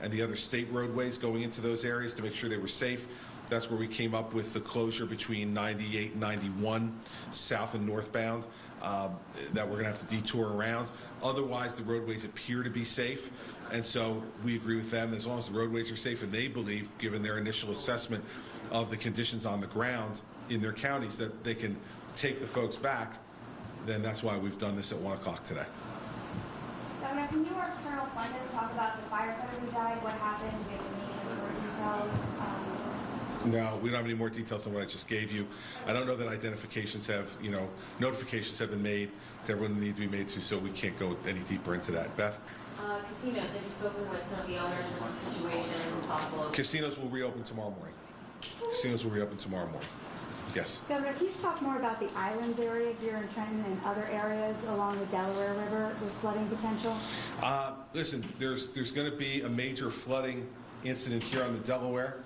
and the other state roadways going into those areas to make sure they were safe. That's where we came up with the closure between 98 and 91, south and northbound, that we're going to have to detour around. Otherwise, the roadways appear to be safe, and so we agree with them. As long as the roadways are safe, and they believe, given their initial assessment of the conditions on the ground in their counties, that they can take the folks back, then that's why we've done this at 1 o'clock today. Governor, can you or Colonel Fuentes talk about the firefighter who died? What happened? Do you have any more details? No, we don't have any more details than what I just gave you. I don't know that identifications have, notifications have been made to everyone that need to be made to, so we can't go any deeper into that. Beth? Casinos, have you spoken with some of the owners of the situation, possible? Casinos will reopen tomorrow morning. Casinos will reopen tomorrow morning. Yes. Governor, can you talk more about the islands area here in Trenton and other areas along the Delaware River with flooding potential? Listen, there's going to be a major flooding incident here on the Delaware.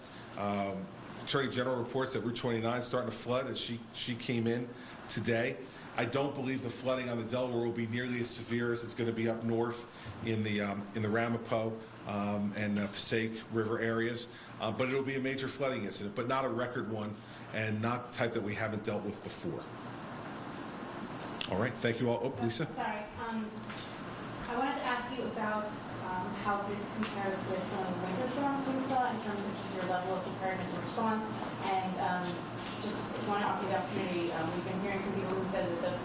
Attorney General reports that Route 29 is starting to flood, and she came in today. I don't believe the flooding on the Delaware will be nearly as severe as it's going to be up north in the Ramapo and Passaic River areas, but it'll be a major flooding incident, but not a record one, and not the type that we haven't dealt with before. All right, thank you all. Oh, Lisa. Sorry, I wanted to ask you about how this compares with some of the winter storms we saw in terms of just your level of preparedness and response, and just want to offer the opportunity. We've been hearing from people who said that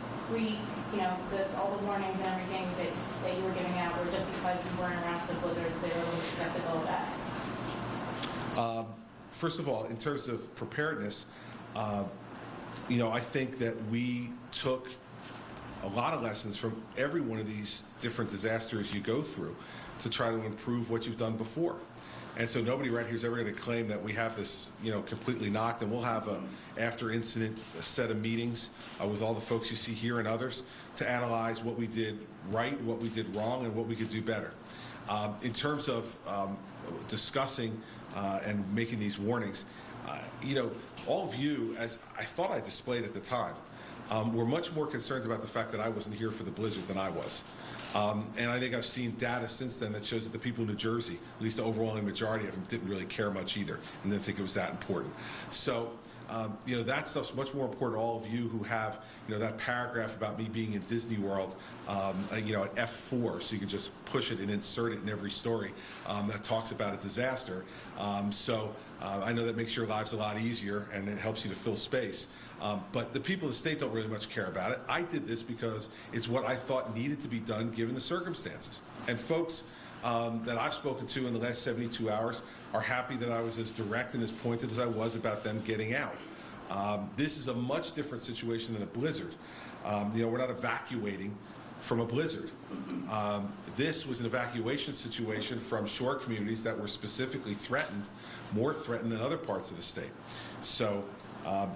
all the warnings and everything that you were giving out were just because you weren't around for the blizzards. They were a little skeptical of that. First of all, in terms of preparedness, I think that we took a lot of lessons from every one of these different disasters you go through to try to improve what you've done before. And so nobody right here is ever going to claim that we have this, completely knocked. And we'll have after incident a set of meetings with all the folks you see here and others to analyze what we did right, what we did wrong, and what we could do better. In terms of discussing and making these warnings, all of you, as I thought I displayed at the time, were much more concerned about the fact that I wasn't here for the blizzard than I was. And I think I've seen data since then that shows that the people in New Jersey, at least the overwhelming majority of them, didn't really care much either and didn't think it was that important. So, that stuff's much more important to all of you who have, that paragraph about me being in Disney World, at F4, so you can just push it and insert it in every story that talks about a disaster. I know that makes your lives a lot easier and it helps you to fill space. But the people of the state don't really much care about it. I did this because it's what I thought needed to be done given the circumstances. And folks that I've spoken to in the last 72 hours are happy that I was as direct and as pointed as I was about them getting out. This is a much different situation than a blizzard. We're not evacuating from a blizzard. This was an evacuation situation from shore communities that were specifically threatened, more threatened than other parts of the state. So,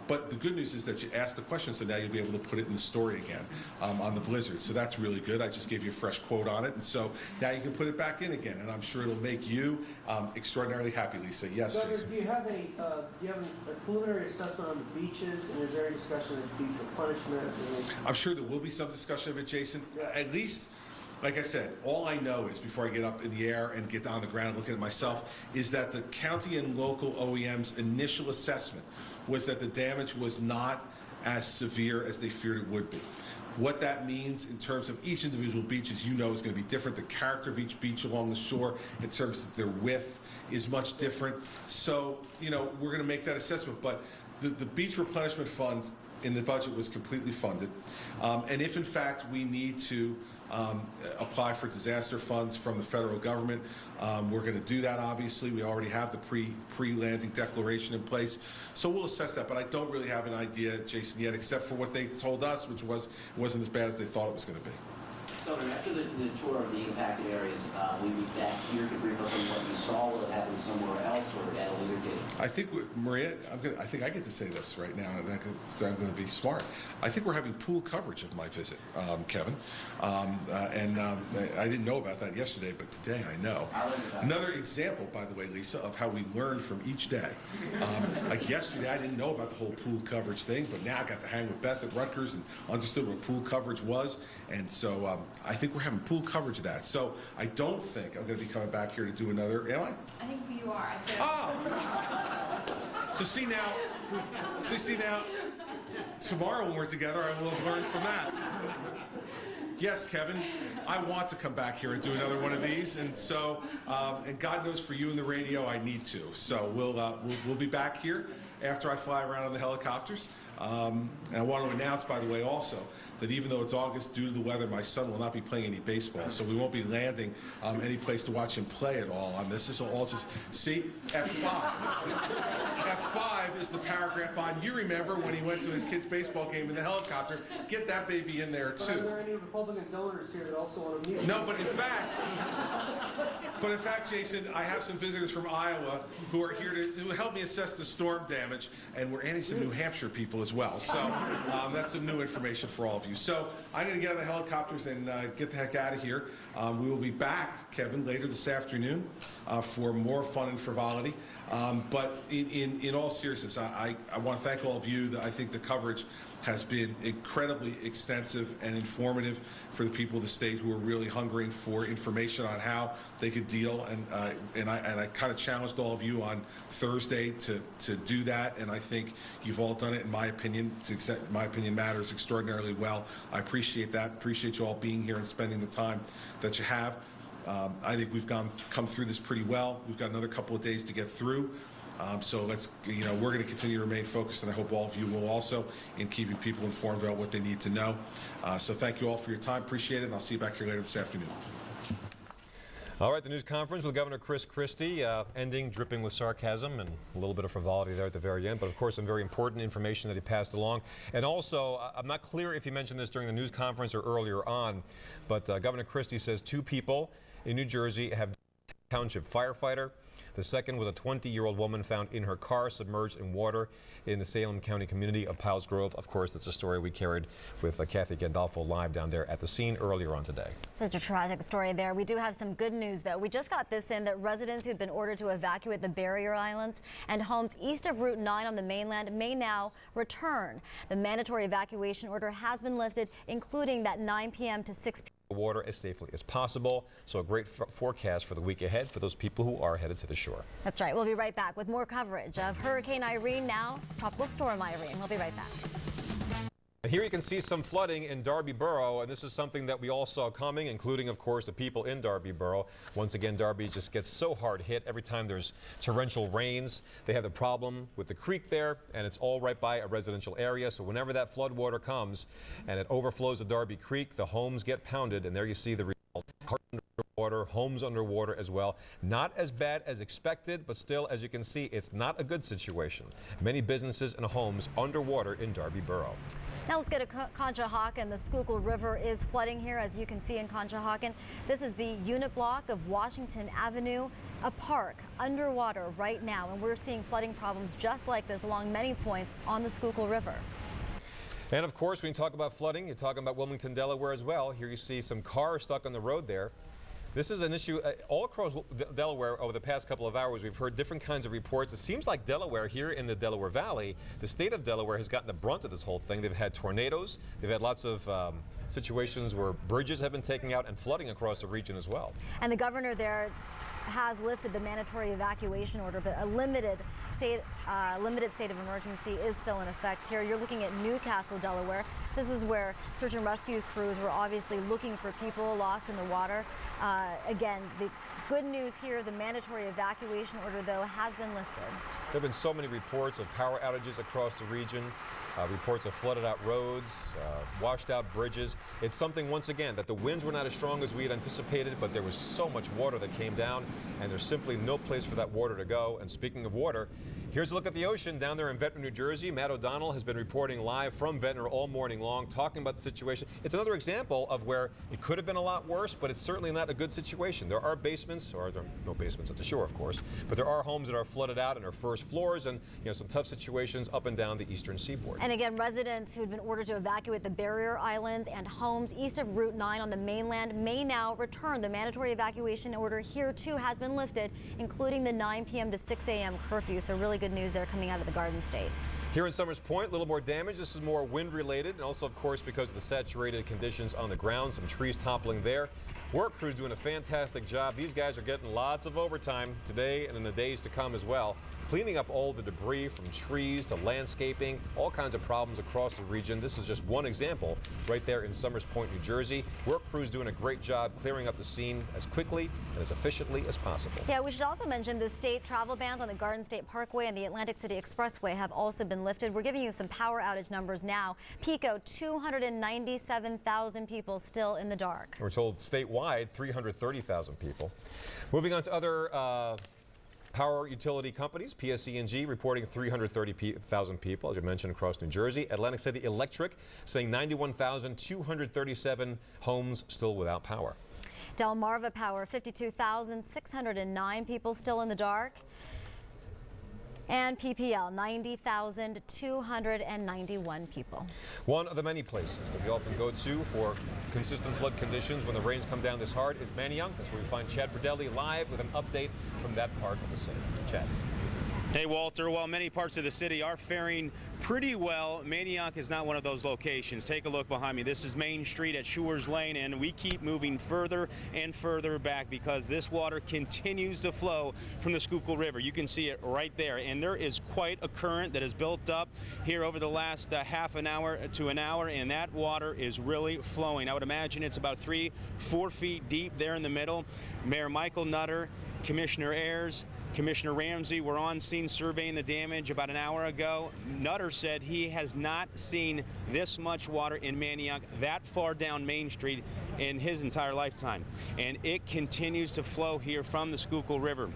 but the good news is that you asked the question, so now you'll be able to put it in the story again on the blizzard. So that's really good. I just gave you a fresh quote on it, and so now you can put it back in again, and I'm sure it'll make you extraordinarily happy, Lisa. Yes, Governor, Jason. do you have a preliminary assessment on the beaches, and is there any discussion of beach replenishment? I'm sure there will be some discussion of it, Jason. Yeah. At least, like I said, all I know is, before I get up in the air and get down on the ground and look at it myself, is that the county and local OEM's initial assessment was that the damage was not as severe as they feared it would be. What that means in terms of each individual beach, as you know, is going to be different. The character of each beach along the shore, in terms of their width, is much different. So, we're going to make that assessment. But the beach replenishment fund in the budget was completely funded. And if, in fact, we need to apply for disaster funds from the federal government, we're going to do that, obviously. We already have the pre-landing declaration in place. So we'll assess that, but I don't really have an idea, Jason, yet, except for what they told us, which was it wasn't as bad as they thought it was going to be. Governor, after the tour of the impacted areas, we'll be back here to brief us on what you saw, what happens somewhere else or at a later date? I think, Maria, I think I get to say this right now, and I'm going to be smart. I think we're having pool coverage of my visit, Kevin. I didn't know about that yesterday, but today I know. Another example, by the way, Lisa, of how we learn from each day. Like yesterday, I didn't know about the whole pool coverage thing, but now I got to hang with Beth at Rutgers and understood what pool coverage was. And so I think we're having pool coverage of that. So I don't think I'm going to be coming back here to do another, am I? I think you are. So see now, tomorrow when we're together, I will have learned from that. Yes, Kevin, I want to come back here and do another one of these, and so, and God knows for you in the radio, I need to. So we'll be back here after I fly around on the helicopters. And I want to announce, by the way, also, that even though it's August, due to the weather, my son will not be playing any baseball, so we won't be landing any place to watch him play at all on this. This will all just, see, F5. F5 is the paragraph on, you remember when he went to his kid's baseball game in the helicopter, get that baby in there too. But are there any Republican donors here that also want to meet? No, but in fact, Jason, I have some visitors from Iowa who are here who help me assess the storm damage, and we're adding some New Hampshire people as well. So that's some new information for all of you. So I'm going to get on the helicopters and get the heck out of here. We will be back, Kevin, later this afternoon for more fun and frivolity. But in all seriousness, I want to thank all of you. I think the coverage has been incredibly extensive and informative for the people of the state who are really hungering for information on how they could deal. And I kind of challenged all of you on Thursday to do that. And I think you've all done it, in my opinion. My opinion matters extraordinarily well. I appreciate that. Appreciate you all being here and spending the time that you have. I think we've come through this pretty well. We've got another couple of days to get through. So let's, we're going to continue to remain focused, and I hope all of you will also, in keeping people informed about what they need to know. So thank you all for your time. Appreciate it, and I'll see you back here later this afternoon. All right, the news conference with Governor Chris Christie ending dripping with sarcasm and a little bit of frivolity there at the very end, but of course some very important information that he passed along. And also, I'm not clear if he mentioned this during the news conference or earlier on, but Governor Christie says 2 people in New Jersey have township firefighter. The second was a 20-year-old woman found in her car submerged in water in the Salem County community of Piles Grove. Of course, that's a story we carried with Kathy Gandolfo live down there at the scene earlier on today. Such a tragic story there. We do have some good news, though. We just got this in that residents who've been ordered to evacuate the barrier islands and homes east of Route 9 on the mainland may now return. The mandatory evacuation order has been lifted, including that 9 p.m. to 6 p.m. water as safely as possible. So a great forecast for the week ahead for those people who are headed to the shore. That's right. We'll be right back with more coverage of Hurricane Irene, now Tropical Storm Irene. We'll be right back. Here you can see some flooding in Darby Borough, and this is something that we all saw coming, including, of course, the people in Darby Borough. Once again, Darby just gets so hard hit every time there's torrential rains. They have the problem with the creek there, and it's all right by a residential area. So whenever that flood water comes and it overflows the Darby Creek, the homes get pounded, and there you see the result. Cars underwater, homes underwater as well. Not as bad as expected, but still, as you can see, it's not a good situation. Many businesses and homes underwater in Darby Borough. Now let's get to Conshohocken. The Schuylkill River is flooding here, as you can see in Conshohocken. This is the unit block of Washington Avenue, a park underwater right now, and we're seeing flooding problems just like this along many points on the Schuylkill River. And of course, when you talk about flooding, you're talking about Wilmington, Delaware as well. Here you see some cars stuck on the road there. This is an issue all across Delaware over the past couple of hours. We've heard different kinds of reports. It seems like Delaware, here in the Delaware Valley, the state of Delaware has gotten the brunt of this whole thing. They've had tornadoes. They've had lots of situations where bridges have been taken out and flooding across the region as well. And the governor there has lifted the mandatory evacuation order, but a limited state of emergency is still in effect here. You're looking at Newcastle, Delaware. This is where search and rescue crews were obviously looking for people lost in the water. Again, the good news here, the mandatory evacuation order, though, has been lifted. There have been so many reports of power outages across the region. Reports of flooded out roads, washed out bridges. It's something, once again, that the winds were not as strong as we had anticipated, but there was so much water that came down, and there's simply no place for that water to go. And speaking of water, here's a look at the ocean down there in Ventnor, New Jersey. Matt O'Donnell has been reporting live from Ventnor all morning long, talking about the situation. It's another example of where it could have been a lot worse, but it's certainly not a good situation. There are basements, or there are no basements at the shore, of course, but there are homes that are flooded out in our first floors, and some tough situations up and down the eastern seaboard. And again, residents who had been ordered to evacuate the barrier islands and homes east of Route 9 on the mainland may now return. The mandatory evacuation order here, too, has been lifted, including the 9 p.m. to 6 a.m. curfew. So really good news there coming out of the Garden State. Here in Summers Point, a little more damage. This is more wind related, and also, of course, because of the saturated conditions on the ground, some trees toppling there. Work crews doing a fantastic job. These guys are getting lots of overtime today and in the days to come as well, cleaning up all the debris from trees to landscaping, all kinds of problems across the region. This is just one example right there in Summers Point, New Jersey. Work crews doing a great job clearing up the scene as quickly and as efficiently as possible. Yeah, we should also mention the state travel bans on the Garden State Parkway and the Atlantic City Expressway have also been lifted. We're giving you some power outage numbers now. PECO, 297,000 people still in the dark. We're told statewide 330,000 people. Moving on to other power utility companies, PSE&G reporting 330,000 people, as you mentioned, across New Jersey. Atlantic City Electric saying 91,237 homes still without power. Delmarva Power, 52,609 people still in the dark. And PPL, 90,291 people. One of the many places that we often go to for consistent flood conditions when the rains come down this hard is Manayunk. That's where we find Chad Perdelli live with an update from that part of the city. Chad. Hey, Walter. While many parts of the city are faring pretty well, Manayunk is not one of those locations. Take a look behind me. This is Main Street at Shores Lane, and we keep moving further and further back because this water continues to flow from the Schuylkill River. You can see it right there, and there is quite a current that has built up here over the last half an hour to an hour, and that water is really flowing. I would imagine it's about 3-4 feet deep there in the middle. Mayor Michael Nutter, Commissioner Ayers, Commissioner Ramsey were on scene surveying the damage about an hour ago. Nutter said he has not seen this much water in Manayunk that far down Main Street in his entire lifetime. And it continues to flow here from the Schuylkill River.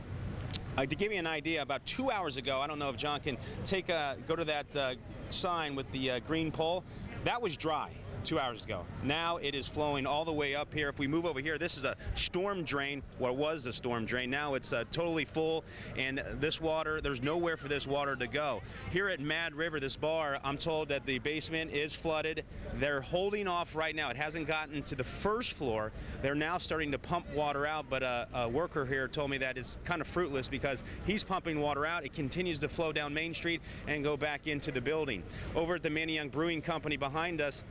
To give you an idea, about 2 hours ago, I don't know if John can go to that sign with the green pole, that was dry 2 hours ago. Now it is flowing all the way up here. If we move over here, this is a storm drain. Well, it was a storm drain. Now it's totally full, and this water, there's nowhere for this water to go. Here at Mad River, this bar, I'm told that the basement is flooded. They're holding off right now. It hasn't gotten to the first floor. They're now starting to pump water out, but a worker here told me that it's kind of fruitless because he's pumping water out. It continues to flow down Main Street and go back into the building. Over at the Manayunk Brewing Company behind us,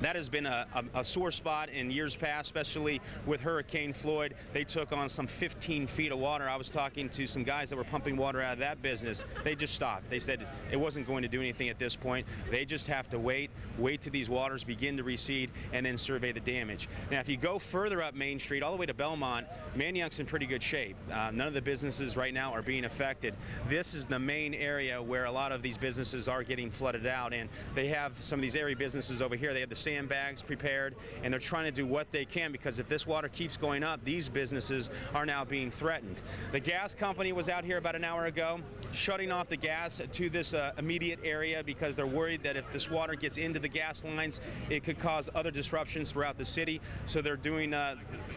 that has been a sore spot in years past, especially with Hurricane Floyd. They took on some 15 feet of water. I was talking to some guys that were pumping water out of that business. They just stopped. They said it wasn't going to do anything at this point. They just have to wait till these waters begin to recede and then survey the damage. Now, if you go further up Main Street, all the way to Belmont, Manayunk's in pretty good shape. None of the businesses right now are being affected. This is the main area where a lot of these businesses are getting flooded out, and they have some of these area businesses over here. They have the sandbags prepared, and they're trying to do what they can because if this water keeps going up, these businesses are now being threatened. The gas company was out here about an hour ago shutting off the gas to this immediate area because they're worried that if this water gets into the gas lines, it could cause other disruptions throughout the city. So they're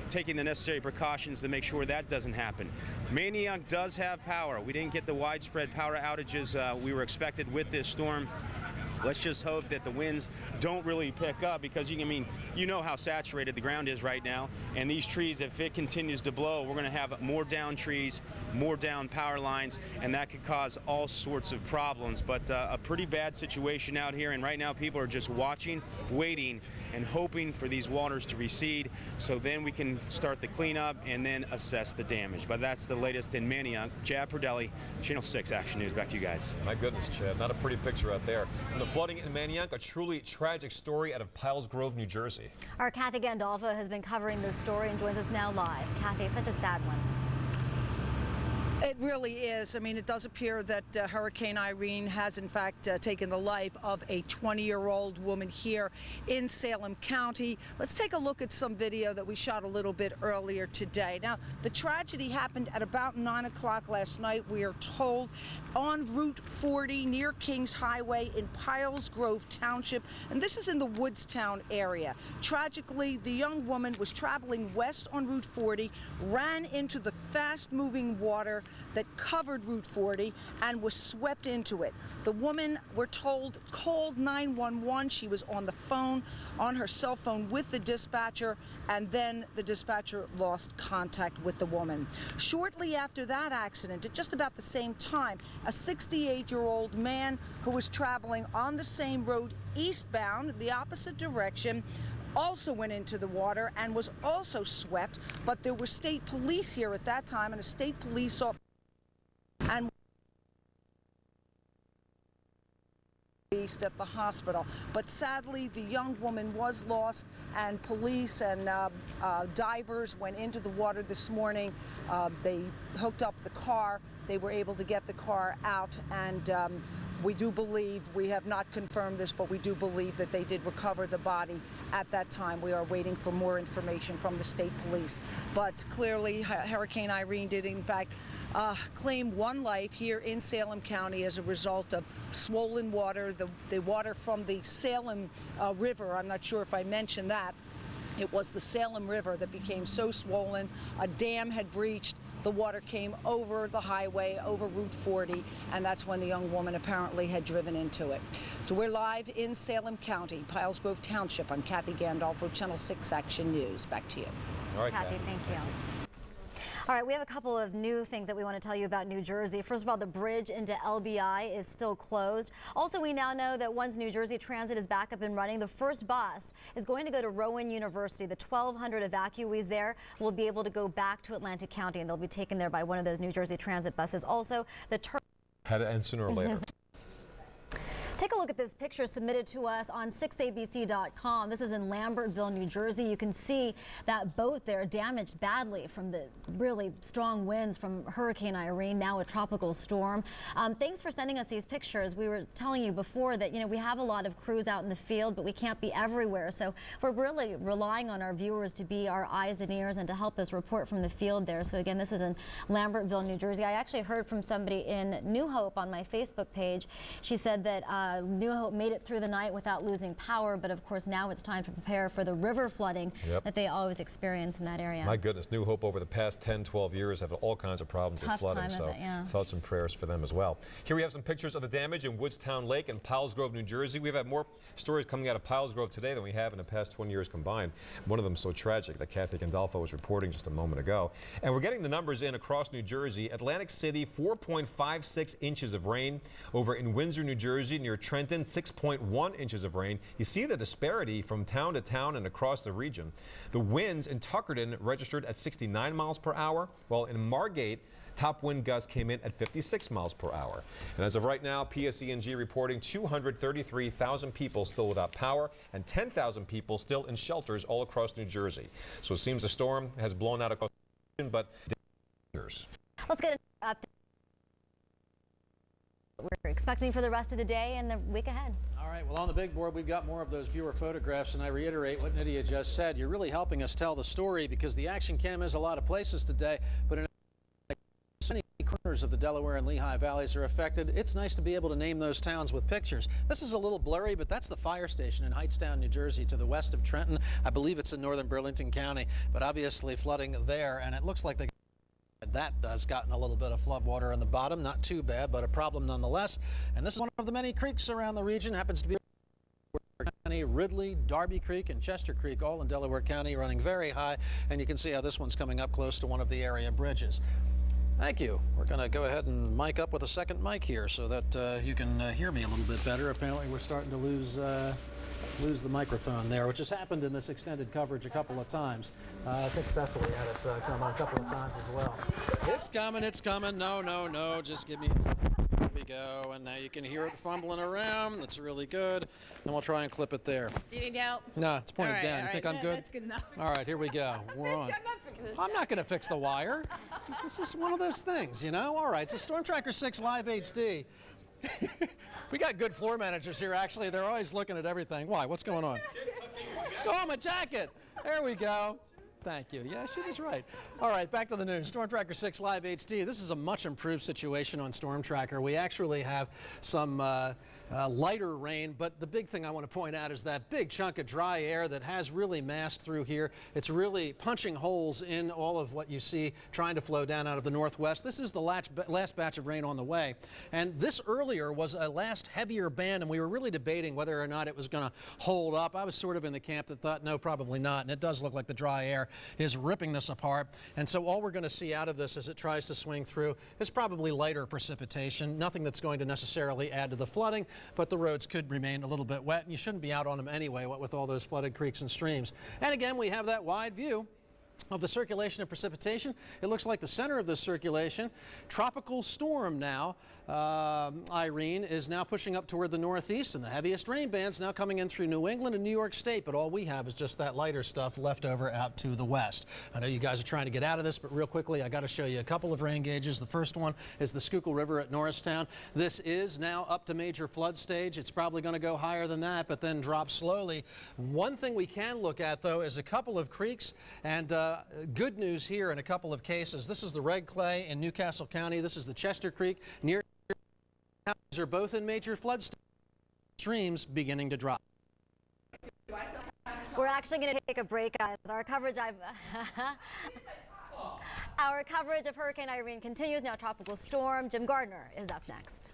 taking the necessary precautions to make sure that doesn't happen. Manayunk does have power. We didn't get the widespread power outages we were expected with this storm. Let's just hope that the winds don't really pick up because you know how saturated the ground is right now. And these trees, if it continues to blow, we're going to have more down trees, more down power lines, and that could cause all sorts of problems. But a pretty bad situation out here. And right now people are just watching, waiting, and hoping for these waters to recede so then we can start the cleanup and then assess the damage. But that's the latest in Manayunk. Chad Perdelli, Channel 6 Action News. Back to you guys. My goodness, Chad, not a pretty picture out there. From the flooding in Manayunk, a truly tragic story out of Piles Grove, New Jersey. Our Kathy Gandolfo has been covering this story and joins us now live. Kathy, such a sad one. It really is. I mean, it does appear that Hurricane Irene has, in fact, taken the life of a 20-year-old woman here in Salem County. Let's take a look at some video that we shot a little bit earlier today. Now, the tragedy happened at about 9 o'clock last night, we are told, on Route 40 near Kings Highway in Piles Grove Township, and this is in the Woodstown area. Tragically, the young woman was traveling west on Route 40, ran into the fast-moving water that covered Route 40 and was swept into it. The woman, we're told, called 911. She was on the phone, on her cell phone with the dispatcher, and then the dispatcher lost contact with the woman. Shortly after that accident, at just about the same time, a 68-year-old man who was traveling on the same road eastbound, the opposite direction, also went into the water and was also swept, but there were state police here at that time, and a state police officer and at the hospital. But sadly, the young woman was lost, and police and divers went into the water this morning. They hooked up the car. They were able to get the car out, and we do believe, we have not confirmed this, but we do believe that they did recover the body at that time. We are waiting for more information from the state police. But clearly, Hurricane Irene did, in fact, claim one life here in Salem County as a result of swollen water, the water from the Salem River. I'm not sure if I mentioned that. It was the Salem River that became so swollen, a dam had breached, the water came over the highway, over Route 40, and that's when the young woman apparently had driven into it. So we're live in Salem County, Piles Grove Township. I'm Kathy Gandolfo, Channel 6 Action News. Back to you. All right, Kathy, thank you. All right, we have a couple of new things that we want to tell you about New Jersey. First of all, the bridge into LBI is still closed. Also, we now know that once New Jersey Transit is back up and running, the first bus is going to go to Rowan University. The 1,200 evacuees there will be able to go back to Atlantic County, and they'll be taken there by one of those New Jersey Transit buses. Also, the had to end sooner or later. Take a look at this picture submitted to us on 6abc.com. This is in Lambertville, New Jersey. You can see that boat there damaged badly from the really strong winds from Hurricane Irene, now a tropical storm. Thanks for sending us these pictures. We were telling you before that, we have a lot of crews out in the field, but we can't be everywhere. So we're really relying on our viewers to be our eyes and ears and to help us report from the field there. So again, this is in Lambertville, New Jersey. I actually heard from somebody in New Hope on my Facebook page. She said that New Hope made it through the night without losing power, but of course now it's time to prepare for the river flooding that they always experience in that area. My goodness, New Hope over the past 10, 12 years have all kinds of problems with flooding, so thoughts and prayers for them as well. Here we have some pictures of the damage in Woodstown Lake in Piles Grove, New Jersey. We've had more stories coming out of Piles Grove today than we have in the past 20 years combined. One of them so tragic that Kathy Gandolfo was reporting just a moment ago. And we're getting the numbers in across New Jersey. Atlantic City, 4.56 inches of rain. Over in Windsor, New Jersey, near Trenton, 6.1 inches of rain. You see the disparity from town to town and across the region. The winds in Tuckerton registered at 69 miles per hour, while in Margate, top wind gusts came in at 56 miles per hour. And as of right now, PSE&G reporting 233,000 people still without power and 10,000 people still in shelters all across New Jersey. So it seems the storm has blown out across the region, but let's get an update. We're expecting for the rest of the day and the week ahead. All right, well, on the big board, we've got more of those viewer photographs, and I reiterate what Nydia just said. You're really helping us tell the story because the action cam is a lot of places today, but in many corners of the Delaware and Lehigh valleys are affected. It's nice to be able to name those towns with pictures. This is a little blurry, but that's the fire station in Hightstown, New Jersey, to the west of Trenton. I believe it's in northern Burlington County, but obviously flooding there, and it looks like that has gotten a little bit of flood water in the bottom. Not too bad, but a problem nonetheless. And this is one of the many creeks around the region. Happens to be Ridley, Darby Creek, and Chester Creek, all in Delaware County, running very high. And you can see how this one's coming up close to one of the area bridges. Thank you. We're going to go ahead and mic up with a second mic here so that you can hear me a little bit better. Apparently, we're starting to lose the microphone there, which has happened in this extended coverage a couple of times. I think Cecily had it come on a couple of times as well. It's coming, it's coming. No, just give me. There we go, and now you can hear it fumbling around. That's really good. And we'll try and clip it there. Do you need help? No, it's pointed down. You think I'm good? That's good enough. All right, here we go. We're on. I'm not I'm not going to fix the wire. This is one of those things, you know? All right, so Storm Tracker 6 Live HD. We got good floor managers here, actually. They're always looking at everything. Why? What's going on? Oh, my jacket. There we go. Thank you. Yeah, she was right. All right, back to the news. Storm Tracker 6 Live HD. This is a much improved situation on Storm Tracker. We actually have some lighter rain, but the big thing I want to point out is that big chunk of dry air that has really massed through here. It's really punching holes in all of what you see trying to flow down out of the northwest. This is the last batch of rain on the way. And this earlier was a last heavier band, and we were really debating whether or not it was going to hold up. I was sort of in the camp that thought, no, probably not. And it does look like the dry air is ripping this apart. And so all we're going to see out of this as it tries to swing through is probably lighter precipitation, nothing that's going to necessarily add to the flooding, but the roads could remain a little bit wet, and you shouldn't be out on them anyway, what with all those flooded creeks and streams. And again, we have that wide view of the circulation of precipitation. It looks like the center of this circulation, tropical storm now, Irene, is now pushing up toward the northeast, and the heaviest rain bands now coming in through New England and New York State, but all we have is just that lighter stuff left over out to the west. I know you guys are trying to get out of this, but real quickly, I got to show you a couple of rain gauges. The first one is the Schuylkill River at Norristown. This is now up to major flood stage. It's probably going to go higher than that, but then drop slowly. One thing we can look at, though, is a couple of creeks, and good news here in a couple of cases. This is the Red Clay in Newcastle County. This is the Chester Creek near. These are both in major flood stage. Streams beginning to drop. We're actually going to take a break, guys. Our coverage of Hurricane Irene continues. Now tropical storm. Jim Gardner is up next.